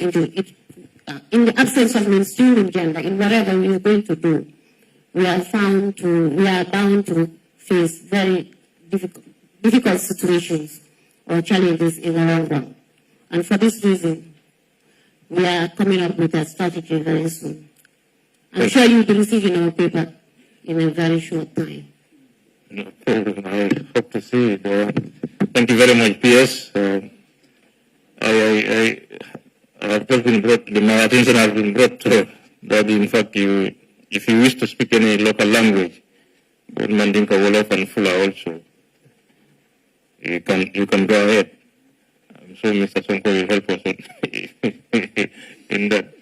in whatever we are going to do, we are bound to face very difficult situations or challenges in the long run. And for this reason, we are coming up with a strategy very soon. I'm sure you'll be receiving our paper in a very short time. I hope to see it. Thank you very much, PS. I have just been brought, my attention has been brought to that, in fact, if you wish to speak any local language, both Mandinka, Wolof, and Fula also, you can go ahead. I'm sure Mr. Sonko will help us in that.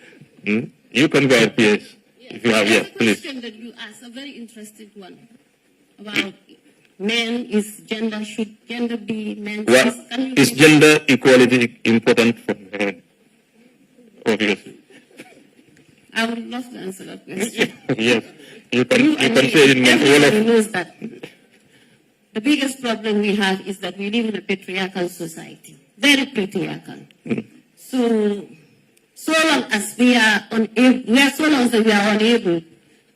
You can go ahead, PS, if you have, yes, please. The question that you asked, a very interesting one, about men, is gender, should gender be men? Well, is gender equality important for men? Obviously. I would love to answer that question. Yes, you can say it in Everybody knows that. The biggest problem we have is that we live in a patriarchal society, very patriarchal. So long as we are unable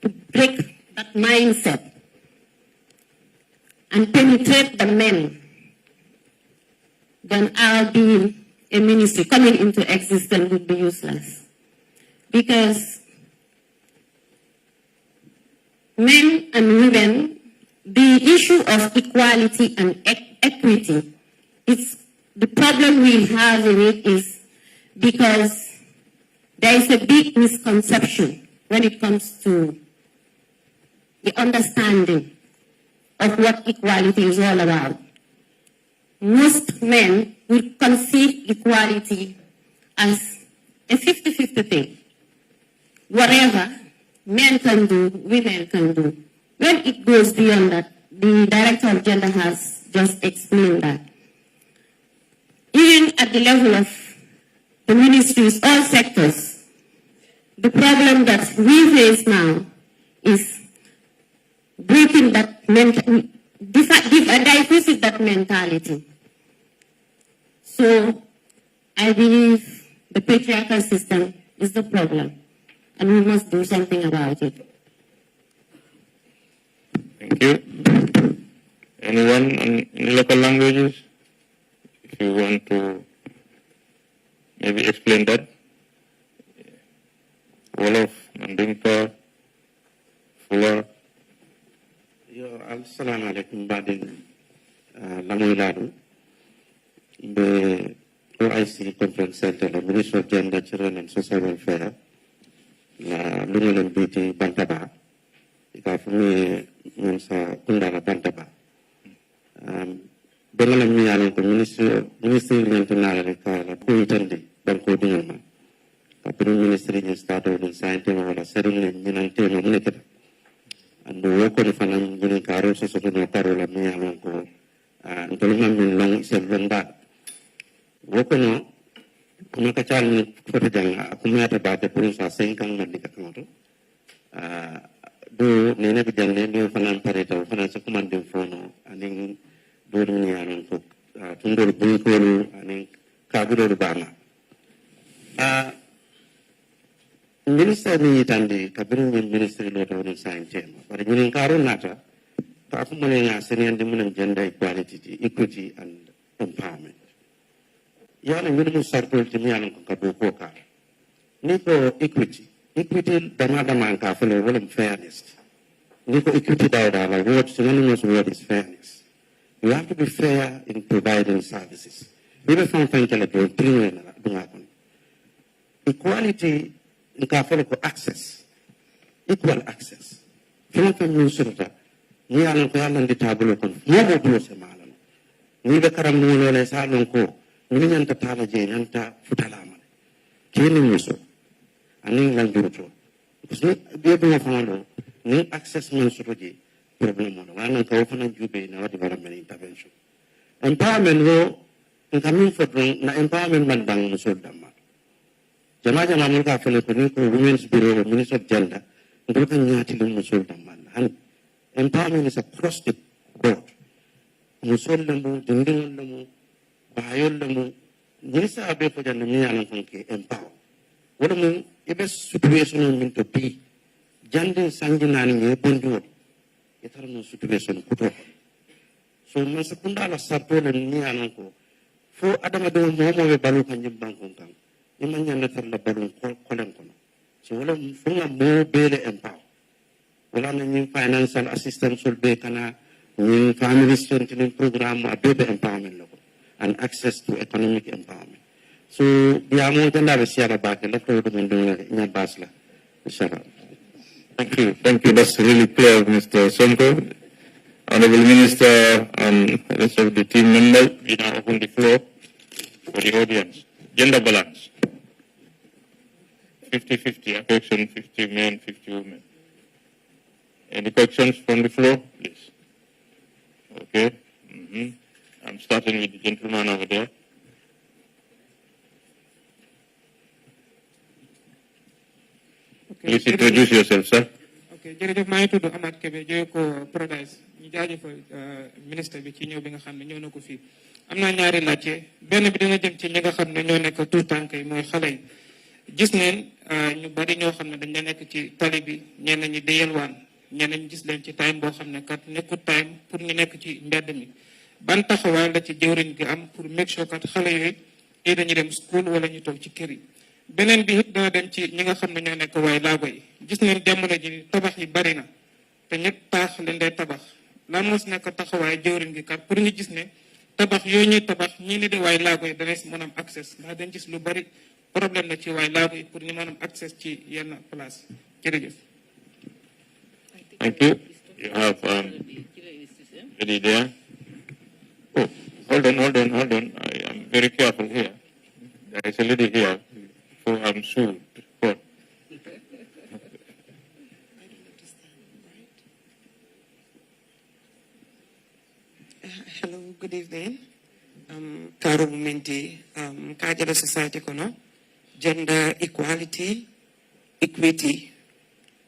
to break that mindset and penetrate the men, then our being a ministry coming into existence would be useless. Because men and women, the issue of equality and equity, the problem we have in it is because there is a big misconception when it comes to the understanding of what equality is all about. Most men would conceive equality as a 50-50 thing. Whatever men can do, women can do. When it goes beyond that, the Director of Gender has just explained that. Even at the level of the ministries, all sectors, the problem that we face now is breaking that mentality, diffusing that mentality. So I believe the patriarchal system is the problem, and we must do something about it. Thank you. Anyone in local languages? If you want to maybe explain that. Wolof, Mandinka, Fula. Yo, assalamu alaikum badin lamoyladu. The OIC Conference Center, the Ministry of Gender, Children and Social Welfare, la Lungulen BT Bantaba, ika fumi MANSA KUNDA la Bantaba. Bengalam mi alam ko Ministry International ka la kuitandi banko dinama. Kapuru Ministry ni started in science wala sering ni nante mo muneketa. And woko ni fanang gini karo sa sokono karo la mi alam ko ntolungan min long isel londa. Woko no kuma kachal ni foto janga kuma ata bate pun sa sengkang mandika kangoto. Do nene bijanne ni fanang pareta fanang sa kumandin fono aning do ni anan ko tundol bunkolu aning kaburo bana. Minister ni tandi kabiru ministry lota woni science but ni karo nata ta ko mo nga senen de mun gender equality equity and empowerment yana ngi mu sarpol ti yana ko kado ko ka ni ko equity dama ka fele wala fairness ni ko equity da la what so many word is fairness. You have to be fair in providing services. Bibe fan kala do trinwe na dunga kon equality nka fele ko access, equal access. Kila kan ñu surta ni yalla ko yalla ndi tabulo kon mo bo do se malan ni be karam no le sa non ko ni nyanta tala je nyanta futalama kini muso ani lan duto so be be fano ni access man so je problem mo wana ka ofana jube na development intervention empowerment wo nka min fo na empowerment man bang muso dama jama mun ka fele ko ni ko women's bureau ministry of gender Empowerment is across the board. Musol lamu, dindingon lamu, bahayol lamu, nisa abe po dyan nami alam kong empower. Wala mo, iba situation ng minto pi. Diyan din sanjin nanin yung bonduot. Ito rin situation kuto. So, masa kunda ala sapo na niya alam ko, fo adama doon mo mo balukan yung bangkong kang. Iman yan letter na balong kolang kono. So, wala mo nga mo bele empower. Wala na yung financial assistance sulbe ka na yung family strengthening program mo abebe empowerment loko and access to economic empowerment. So, diya mo dyan na siya na bakit na todo mendong nga basla. Thank you. Thank you. That's really clear, Mr. Sonko. Honorable Minister and rest of the team members, we now open the floor for the audience. Gender balance. 50-50, affection, 50 men, 50 women. Any questions from the floor, please? Okay. I'm starting with the gentleman over there. Please introduce yourself, sir. Okay, jërëjëf maa ngi tudd Amath Kébé jóge ko Paradise ñu jaajëfal ministre bi ci ñëw bi nga xam ne ñëw na ko fii am naa ñaari laajte benn bi dina jëm ci ñi nga xam ne ñoo nekk tout tànk yi mooy xale yi gis neen ñu bari ñoo xam ne dañ la nekk ci tali bi ñenn ñi di yelwaan ñenn ñi gis leen ci time boo xam ne kat nekkul time pour ñu nekk ci mbedd mi ban taxawaay la ci jëwriñ gi am pour make sure kat xale yooyu yi dañuy dem school wala ñu toog ci kër yi beneen bi it dana dem ci ñi nga xam ne ñoo nekk waaye laago yi gis neen jamono ji tabax yi bari na te ñëpp taax leen day tabax lan moo si nekk taxawaay jëwriñ gi kat pour ñu gis ne tabax yooyu ñuy tabax ñii ni di waaye laago yi dana si mën am accès ndax dañ gis lu bari problème la ci waaye laago yi pour ñu mën am accès ci yenn place jërëjëf. Thank you. You have lady there. Oh, hold on. I am very careful here. There is a lady here who I'm sued for. Hello, good evening. Karo Mumenti, Kajala Society Kono, Gender Equality, Equity,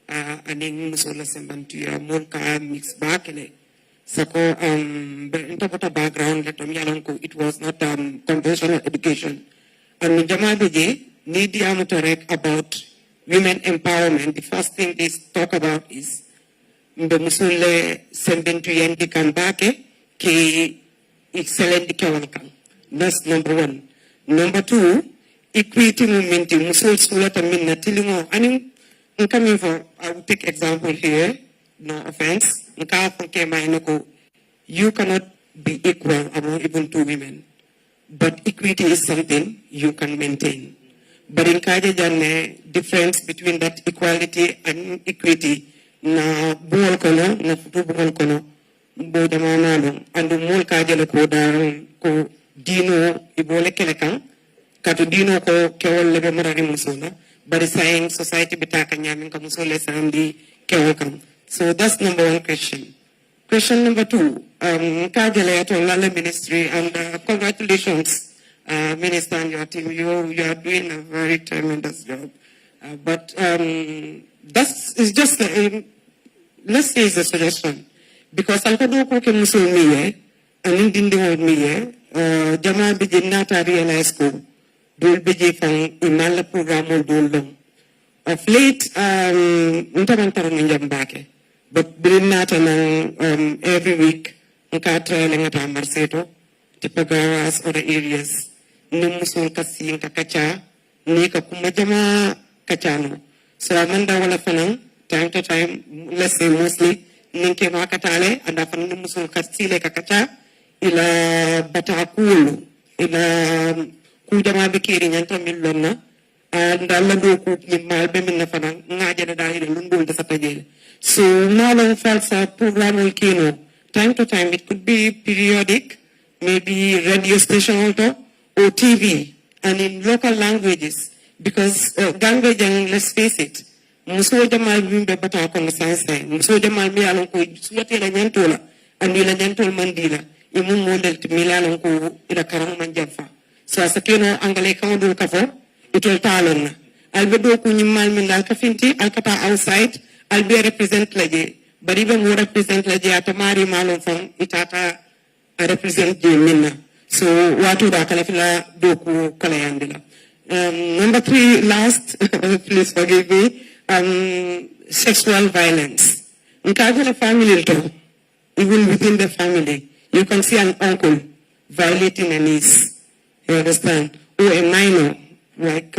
aning musola sembantuya molka mix bakele. Sako into background let yalanko it was not conventional education. And Jamabeje need the about women empowerment. The first thing they talk about is the musule sembantuya dikambake ki excellent dikawalkan. That's number one. Number two, equity movement musul sulata minna tilingo aning I'm coming for, I will take example here, no offense. You cannot be equal among even two women. But equity is something you can maintain. But in Kajajane, difference between that equality and equity, na buol kono, na futu buol kono, bo jamanalo, and the mul kajale ko dar ko dino ibole kelekan, katu dino ko kewal lebe marari musona. But it's saying society bitaka nyamin kamusole sandi kewakam. So that's number one question. Question number two, Kajale to Lala Ministry and congratulations, Minister and your team. You are doing a very tremendous job. But that's is just let's say it's a suggestion because I don't know musul miye and in the miye jama bijin nata realize ko. Dul beje fang imala program dul long. Of late, ntamantarang njambake. But bilin nata nang every week, nka trial ngata marseto, tipagaras or areas, numusul kasi yung kakacha, ni kakumajama kachano. So amanda wala fanang, time to time, let's say mostly, ninke makatale, anda fanang numusul kasile kakacha, ila batakulu, ila kujama bekiri nyanta milona and alla do ku mal be min nafana ngaja da ile lundul da satajele so nalo falsa program kino time to time it could be periodic maybe radio station also or TV and in local languages because language and let's face it muso jamal bimbe bata ko science muso jamal mi alon ko suwate la nyantola and ila nyantol mandila imu model milalon ko ila karam man jamfa so as a kino angale kamudu kafo itol talon albedo ku nyimal min dal kafinti alkata outside I'll be a represent laje, but even more represent laje atamari malon fong itata a represent the minna. So watu da kalafila doku kalayandila. Number 3, last, please forgive me, sexual violence. In Kajala family, even within the family, you can see an uncle violating a niece, you understand, or a minor, like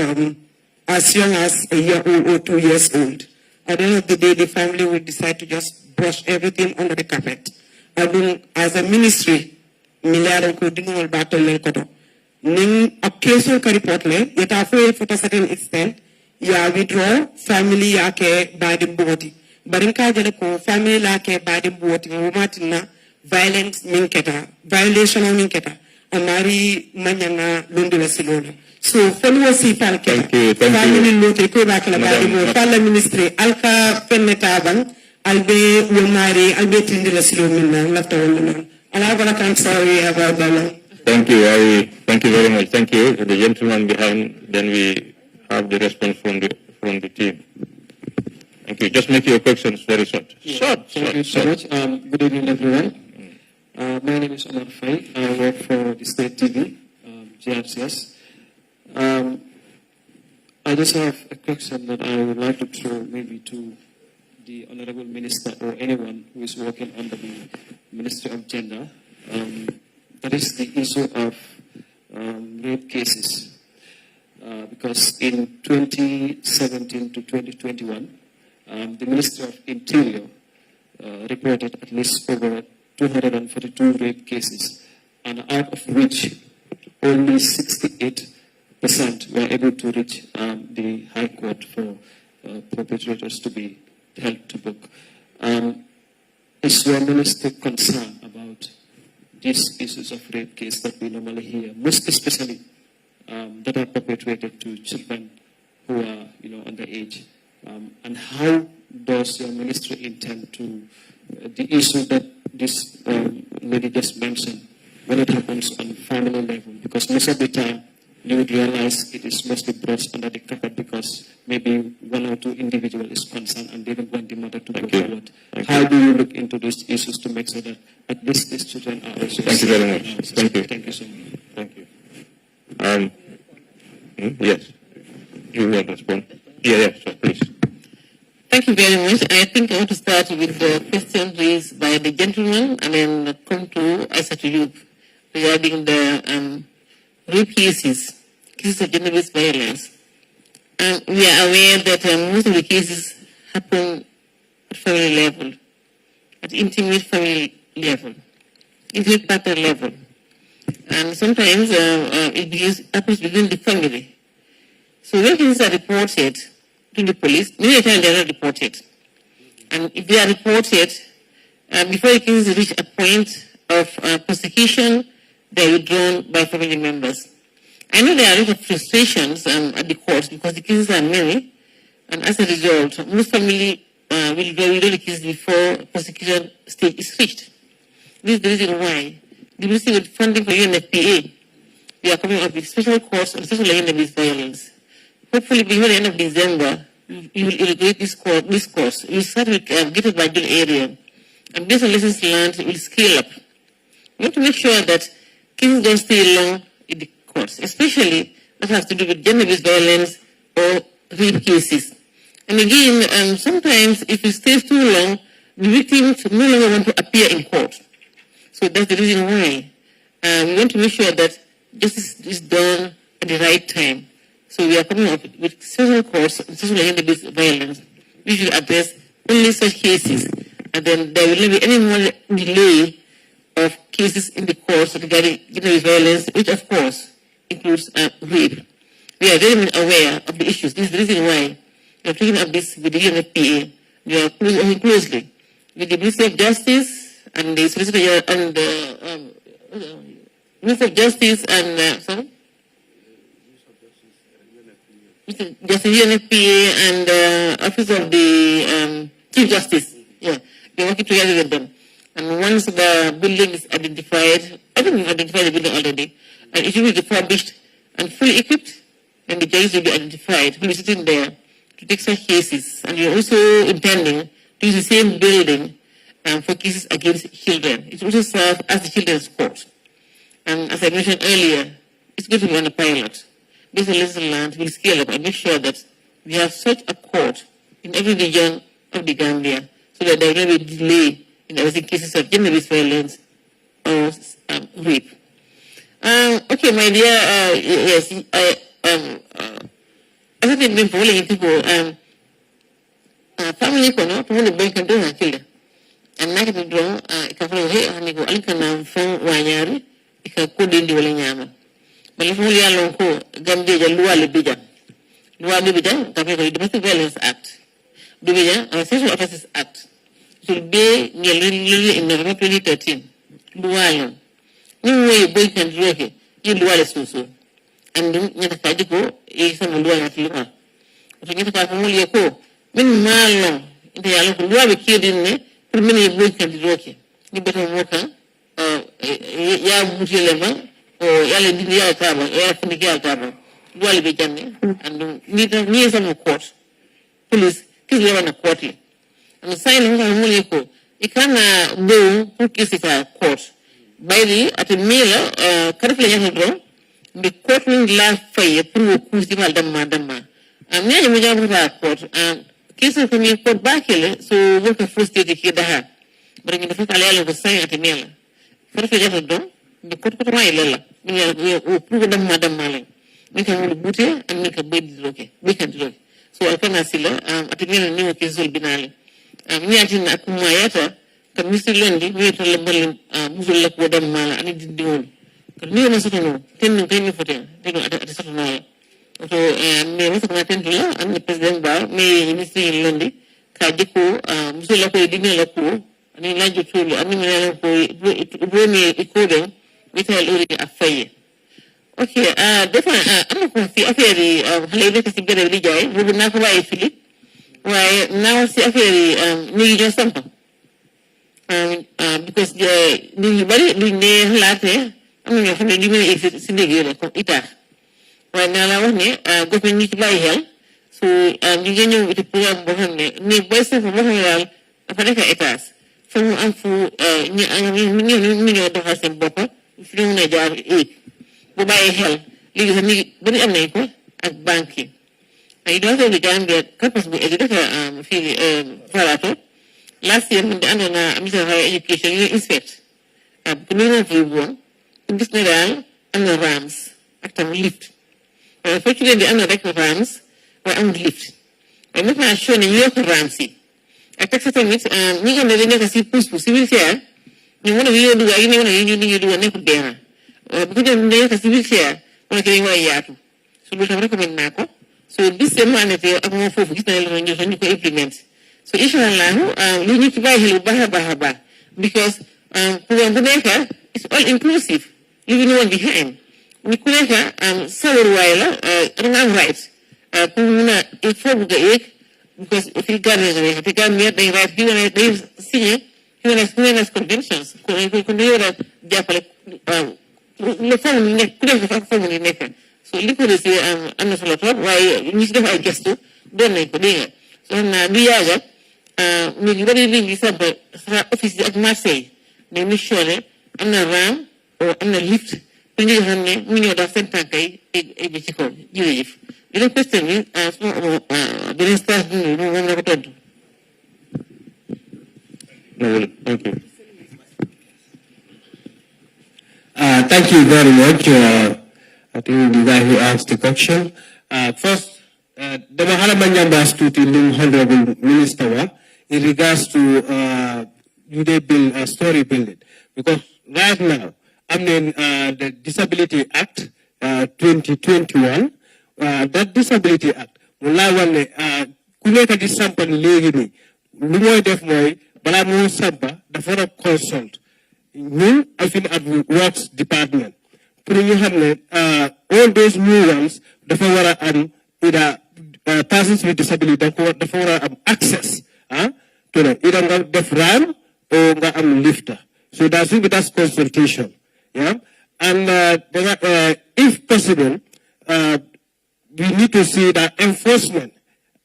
as young as a year old or 2 years old. At the end of the day, the family will decide to just brush everything under the carpet. I mean, as a ministry, milliard ko dingo battle len koto. Ning occasion ka report le, yata fo to a certain extent, ya withdraw family yake badi mboti. Barinka jele ko family lake badi mboti ngumatina violence minketa, violation of minketa. Amari manyana lundi la silona. So follow si palke. Family lote ko bakala badi mo fala ministry alka pennetabang albe womari albe tindi la silona lafta wala. I'm sorry about that. Thank you. Thank you very much. Thank you. The gentleman behind, then we have the response from the team. Thank you. Just make your questions very short. Thank you so much. Good evening, everyone. My name is Omar Faye. I work for the State TV, GRCS. I just have a question that I would like to throw maybe to the Honorable Minister or anyone who is working under the Ministry of Gender. That is the issue of rape cases. Because in 2017 to 2021, the Ministry of Interior reported at least over 242 rape cases, and out of which only 68% were able to reach the High Court for perpetrators to be held to book. Is your minister concerned about these issues of rape case that we normally hear, most especially that are perpetrated to children who are, underage? And how does your ministry intend to the issue that this lady just mentioned when it happens on family level? Because most of the time you would realize it is mostly brushed under the carpet because maybe one or two individuals is concerned and they don't want the mother to go forward. How do you look into these issues to make sure that at least these children are also Thank you very much. Thank you. Thank you so much. Thank you. Yes. You will respond. Yes, sir, please. Thank you very much. I think I want to start with the question raised by the gentleman and then come to Isa to you regarding the rape cases of gender-based violence. We are aware that most of the cases happen at family level, at intimate family level, intimate partner level. And sometimes it happens within the family. So when cases are reported to the police, many times they are not reported. And if they are reported, before the cases reach a point of prosecution, they are withdrawn by family members. I know there are a lot of frustrations at the courts because the cases are many, and as a result, most family will withdraw the cases before prosecution stage is reached. This is the reason why the Ministry with funding for UNFPA, we are coming up with special course on sexual and gender-based violence. Hopefully, before the end of December, you will integrate this course. You will start with gated by area, and based on lessons learned, we will scale up. We want to make sure that cases don't stay long in the courts, especially that has to do with gender-based violence or rape cases. And again, sometimes if it stays too long, the victims no longer want to appear in court. So that's the reason why we want to make sure that justice is done at the right time. So we are coming up with several courts on sexual and gender-based violence, which will address only such cases, and then there will not be any more delay of cases in the courts regarding gender-based violence, which of course includes rape. We are very much aware of the issues. This is the reason why we are taking up this with the UNFPA. We are working closely with the Ministry of Justice and the Solicitor and the Ministry of Justice and Justice UNFPA and Office of the Chief Justice. Yeah, we are working together with them. And once the building is identified, I think we've identified the building already, and it will be refurbished and fully equipped, then the judges will be identified, who will be sitting there, to take such cases, and you're also intending to use the same building for cases against children. It also serves as the children's court. And as I mentioned earlier, it's going to be on a pilot. Based on lessons learned, we'll scale up and make sure that we have such a court in every region of the Gambia so that there will not be delay in addressing cases of gender-based violence or rape. Okay, my dear, yes, I have been following people, family kono, to want to break and do her killer. And like it draw, I can follow here, and I go, I can phone Wanyari, I can code in the Wellingara. But if only alone ko, Gambia, Lua Libija. Lua Libija, the Domestic Violence Act. Libija, and Sexual Offences Act. Should be nearly in November 2013. Lua alone. No way, boy can draw here. You Lua is so. And the Kajiko is some Lua at Lua. If you get a family ko, min malo, the Yalo Lua be killed in me, for many boy can draw here. You better walk, ya Buti level. Yale didi ya taba, ya fundiki ya taba. Duale bejane, and need some court. Police, kiss level na court. And sign him on Muliko. It can go to kiss it court. By the at a meal, currently young the courtroom last fire, prove Kusimal Dama. And then you have court, and cases from your court back here, so work a first state here the hat. But in the first allow was sign at a meal. First, you have done. The court of my lella, we prove them Madam Malin. We can boot here and make a bed okay. We can do it. So I can asila, at the middle new case will be nally. Niatin Akumayata, the Mr. Lundy, we told the Berlin, Muzulak Wadam Mala, and it didn't do. Because we are certain, 10 for them, they don't at a certain hour. So, may also attend to her, and the President Bar, may Minister in Lundy, Kajiko, Muzulako, Dinalaku, and in Lajo Chulu, and in Rome, Ecuador. With a fire. Okay, definitely, I'm going to see a ferry, Haley to get a religion, we will not buy Philip. Why now see a ferry, need your sample. Because the body being there latte, I mean, you're from the human exit, Ita. Why now I want go to need to buy hell. So, you know, with the program behind me, need boys from Mohal, a Panaka etas. From Amfu, the house and bopper. If you don't know, go buy a hell, leave me, but I'm not at banking. I don't have the Gambia campus with educator, Farato. Last year, when the Mr. Higher Education, you inspect. Communal view, this Nadal, and the Rams, after lift. Unfortunately, the unrecord Rams were unlift. I'm not sure New York Ramsey. I texted it, me and the never see push to civil chair. You want to do a neck bearer. Because I'm civil chair, when I came away. So we can recommend Nako. So this humanity of more for when you implement. So each one you need to buy Hill Bahaba because Pugamaka is all inclusive. You know one behind. Nikuleka, several while, wrong rights. Pumuna, inform the egg because if you got it, if you got me, they write, you and they see it. Human conventions, so liquid say I'm not a lot why you need to have guest to don't make it. So now we are very big office at Marseille. They make sure I'm not ram or I'm not lift. When you have me, when you're the center, a bicycle, you leave. You don't question me as the start doing No, thank you. Thank you very much. I think the guy who asked the question. First, the Mahalamanyamba stood in the Honorable Minister in regards to they build a story building. Because right now, I mean, the Disability Act 2021, that Disability Act, Kuleka di Sampan Legini, Lumoy Def Moy, Balamu Sampa, the foreign consult. New, I think, at the Works Department. All those new ones, the foreign either persons with disability, the foreign access to the either the RAM or lifter. So that's that's consultation. Yeah, and if possible, we need to see that enforcement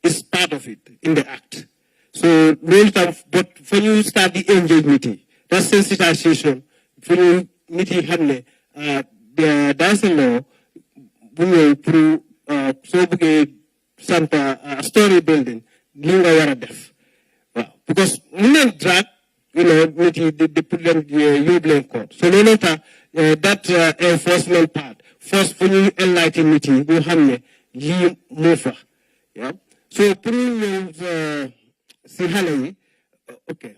is part of it in the act. So, but when you start the engagement, that sensitization, when you meet there's a law, through Santa story building, linga wara def. Because women drag, they put them in court. So that enforcement part, first when you enlighten meeting, you have li mofa. Yeah. So through si halay, okay.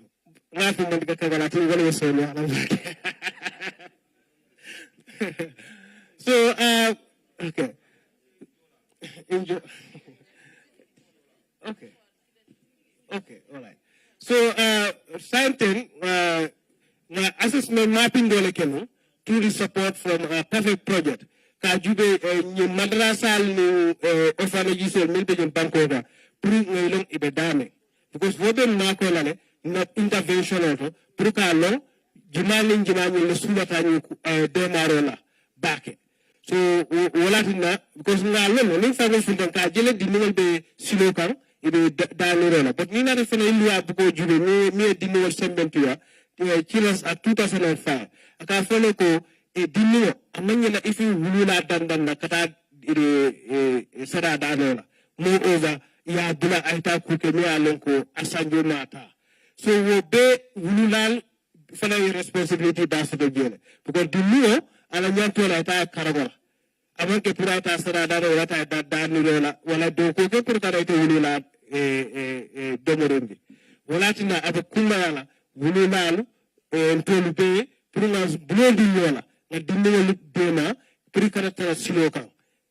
Rafi man ka kagalati wala yesoni. So okay. Enjoy. Okay. Okay, all right. So, something, assessment mapping dole kenu through the support from a perfect project. Kajube ni madrasa ni orphanages or milbe yung bankoga pru ngayon ibedame. Because what them nako lale not intervention auto pru ka long jimalin le sulata ni demarola back. So wala tina because ngalo no fa go fundan ka jele di ningol be silokan ibe dalorola but ni na refena ilwa buko jube ni di ningol sembentua kilos at 2005 aka fole ko dinno amanya na ifi wulula dandan na kata sada dalola moreover ya dula aita ku ke mi alon ko asanjo nata so wo be wululal fana responsibility da so jele because dinno ala nyanto la ta karagola avant que pour ta sera da wala ta da ni wala do ko ke pour ta ite wulula domorombi wala tina aba kuma yala wululalu tolu be pour la blondi yola na dinno bena pour karata siloka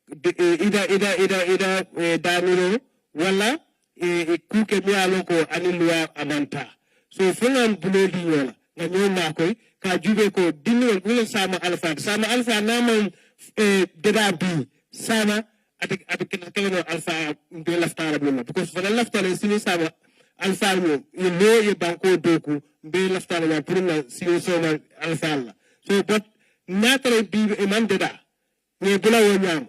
ida daniro wala ku ke mi aloko anilwa amanta so fulan blondi yola na nyoma koy ka jube ko dinno wala sama alfa namon deda bi sama ati keno alfa de laftara bima because for laftara sini sama alfa no ye banko doku be laftara ya pour na sini soma alfa la so but natare bi e man deda ne bula wonyam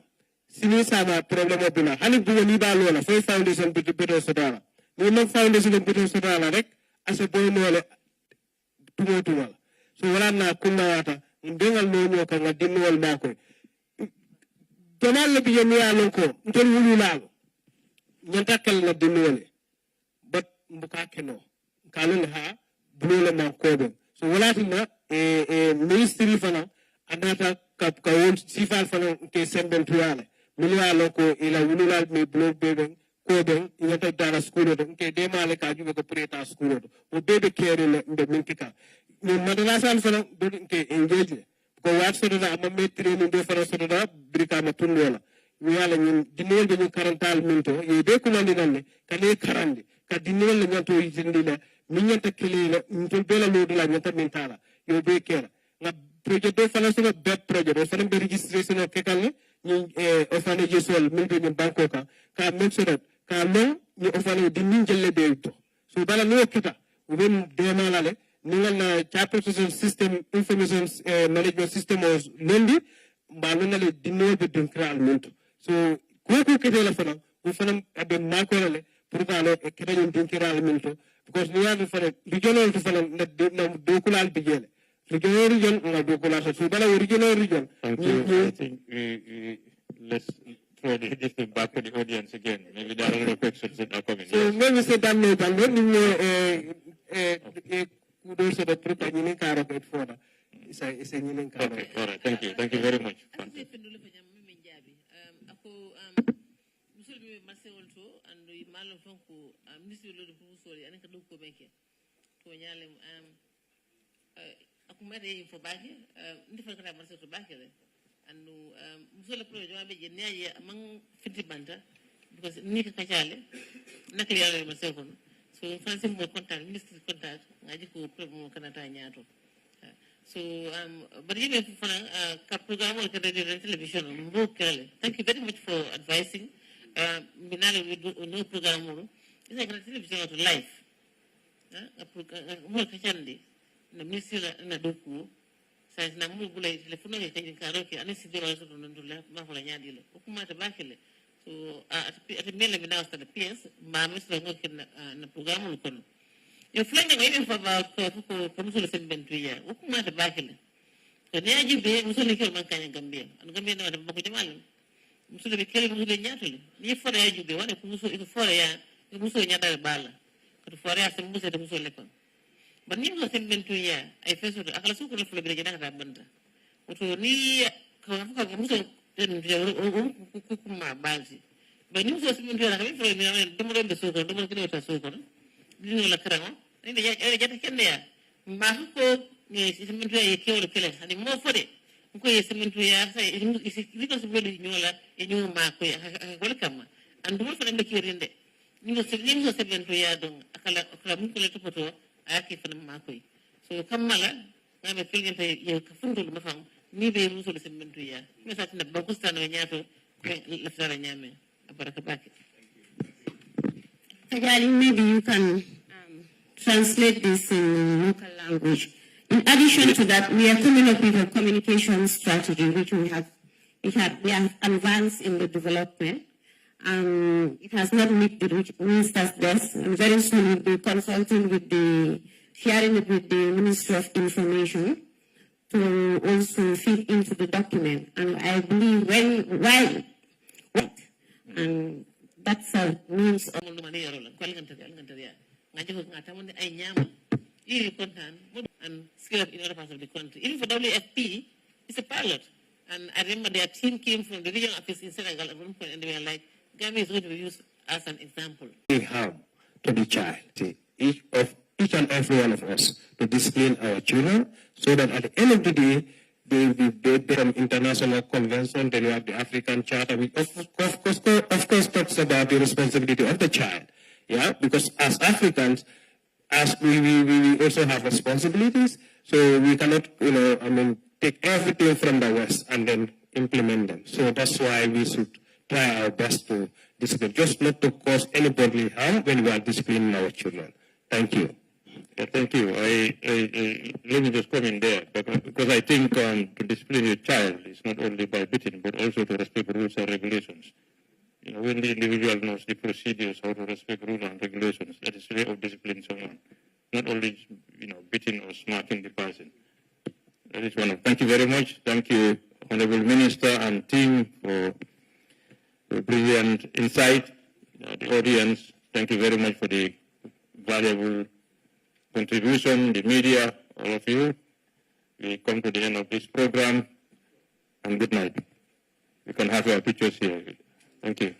sini sama problème bina hani bu ni ba lola fay foundation bi beto sodala ni no foundation bi beto sodala rek ase boy nole tumo so wala na kunna wata ndengal no nyoka nga dinwal mako tonal bi yemi yalon ko ntol wulu laalo nyanta kal na dinwale but mbuka keno kalun ha bulole man ko so wala tina ministry fana anata kap ka won sifal fana ke semben tuyale milwalo ko ila wulu laal me blog beben ko ben nyanta dara school do ke de male ka jube ko preta school do o bebe kere le mbe minkika ni madrasa fana do ke engage ko wat so da am metri ni do fara so da brika ma tundola mi yala ñun dinol be ñu 40 minto e be ko mandi nanne kale karande ka dinol la ñanto yindi la mi ñanta kele la ñu be la lodu la ñanta mentala yo be kera na projet do fala so be projet do fana be registration o kekal ni ofane jesol min be ñu banko ka même so ka non ni ofane di min jelle be to so bala no kita o be de malale ningal chairperson system information management system was lendi mbaluna le dinol be dinkral minto so ko kete la fana o fana abe makolale pour galo e kete ñu dinkral minto because ni yadu fana regional to fana na dokulal bigele regional region na dokulal so bala regional region I think let's throw the history back to the audience again. Maybe there are other questions that are coming. So maybe say that no dan ni kudo so da trupa ñi karo ko foda isa ñi karo. Okay, all right. Thank you very much. malo fonko ministre lo de sori anaka do ko beke to nyalem akumade info bake ndifa kata marse to bake le andu musole projet wabe je nyaye man fiti banta because ni ka kachale nakli yalla marse ko so fancy mo contact ministre contact ngaji ko problem kana ta nyaato so bari be fana ka programme ko de television mo kale. Thank you very much for advising binale no programme isa kana television to live mo ka chande na ministre na doku sa na mo bulay telephone ke kay karo ke ani sidira so don dula ma fala nyaadi le ko kuma ta bakele So at mele bina wasta the PS ma misra ngoki na programu lukono. Yo flanga ngene fa ba ko musul sen bentu ya. Ukuma da bakile. Ko ne aji be musul ke man kanya Gambia. An Gambia na ba ko jamal. Musul be kele musul nyaatule. Ni fora ya jube wane ko musul ko fora ya musul nyaata bala. Ko fora ya sen musul de musul lekon. Ba ni musul sen bentu ya ay fesu akala su ko le fule be jana ta banda. Oto ni ko ko musul kuma bazi ba ni so simin dora kami fere ni dum rembe so ko dum ko ta so ko ni la krama ni ya jata kende ya ma ko ni simin dora ye kewle kele ani mo fode ko ye simin dora sai ni ko so beli nyola e nyu ma ko ya wala kam andu fere be kirinde ni so simin dora don akala mun ko le topoto aki fere ma ko so kamala ngame filgente ye ka fundul ma fam ni be musul simin dora me sa tin ba ko sta no nyato la fere nyame Maybe you can translate this in local language. In addition to that, we are coming up with a communication strategy, which we have advanced in the development. It has not met the minister's desk, and very soon we'll be consulting with sharing it with the Ministry of Information to also fit into the document. And I believe and that's a means of and scale up in other parts of the country. Even for WFP, it's a pilot. And I remember their team came from the regional office in Senegal at one point, and they were like, Gambia is going to be used as an example. Harm to the child, each and every one of us, to discipline our children, so that at the end of the day, they will be based on international convention. Then we have the African Charter, which of course talks about the responsibility of the child. Yeah, because as Africans, as we also have responsibilities, so we cannot, take everything from the West and then implement them. So that's why we should try our best to discipline, just not to cause any bodily harm when we are disciplining our children. Thank you. Yeah, thank you. Let me just come in there, because I think to discipline your child is not only by beating, but also to respect rules and regulations. When the individual knows the procedures, how to respect rules and regulations, that is a way of disciplining someone. Not only, beating or smacking the person. That is one of. Thank you very much. Thank you, Honorable Minister and team, for the brilliant insight. The audience, thank you very much for the valuable contribution, the media, all of you. We come to the end of this program, and good night. You can have your pictures here. Thank you.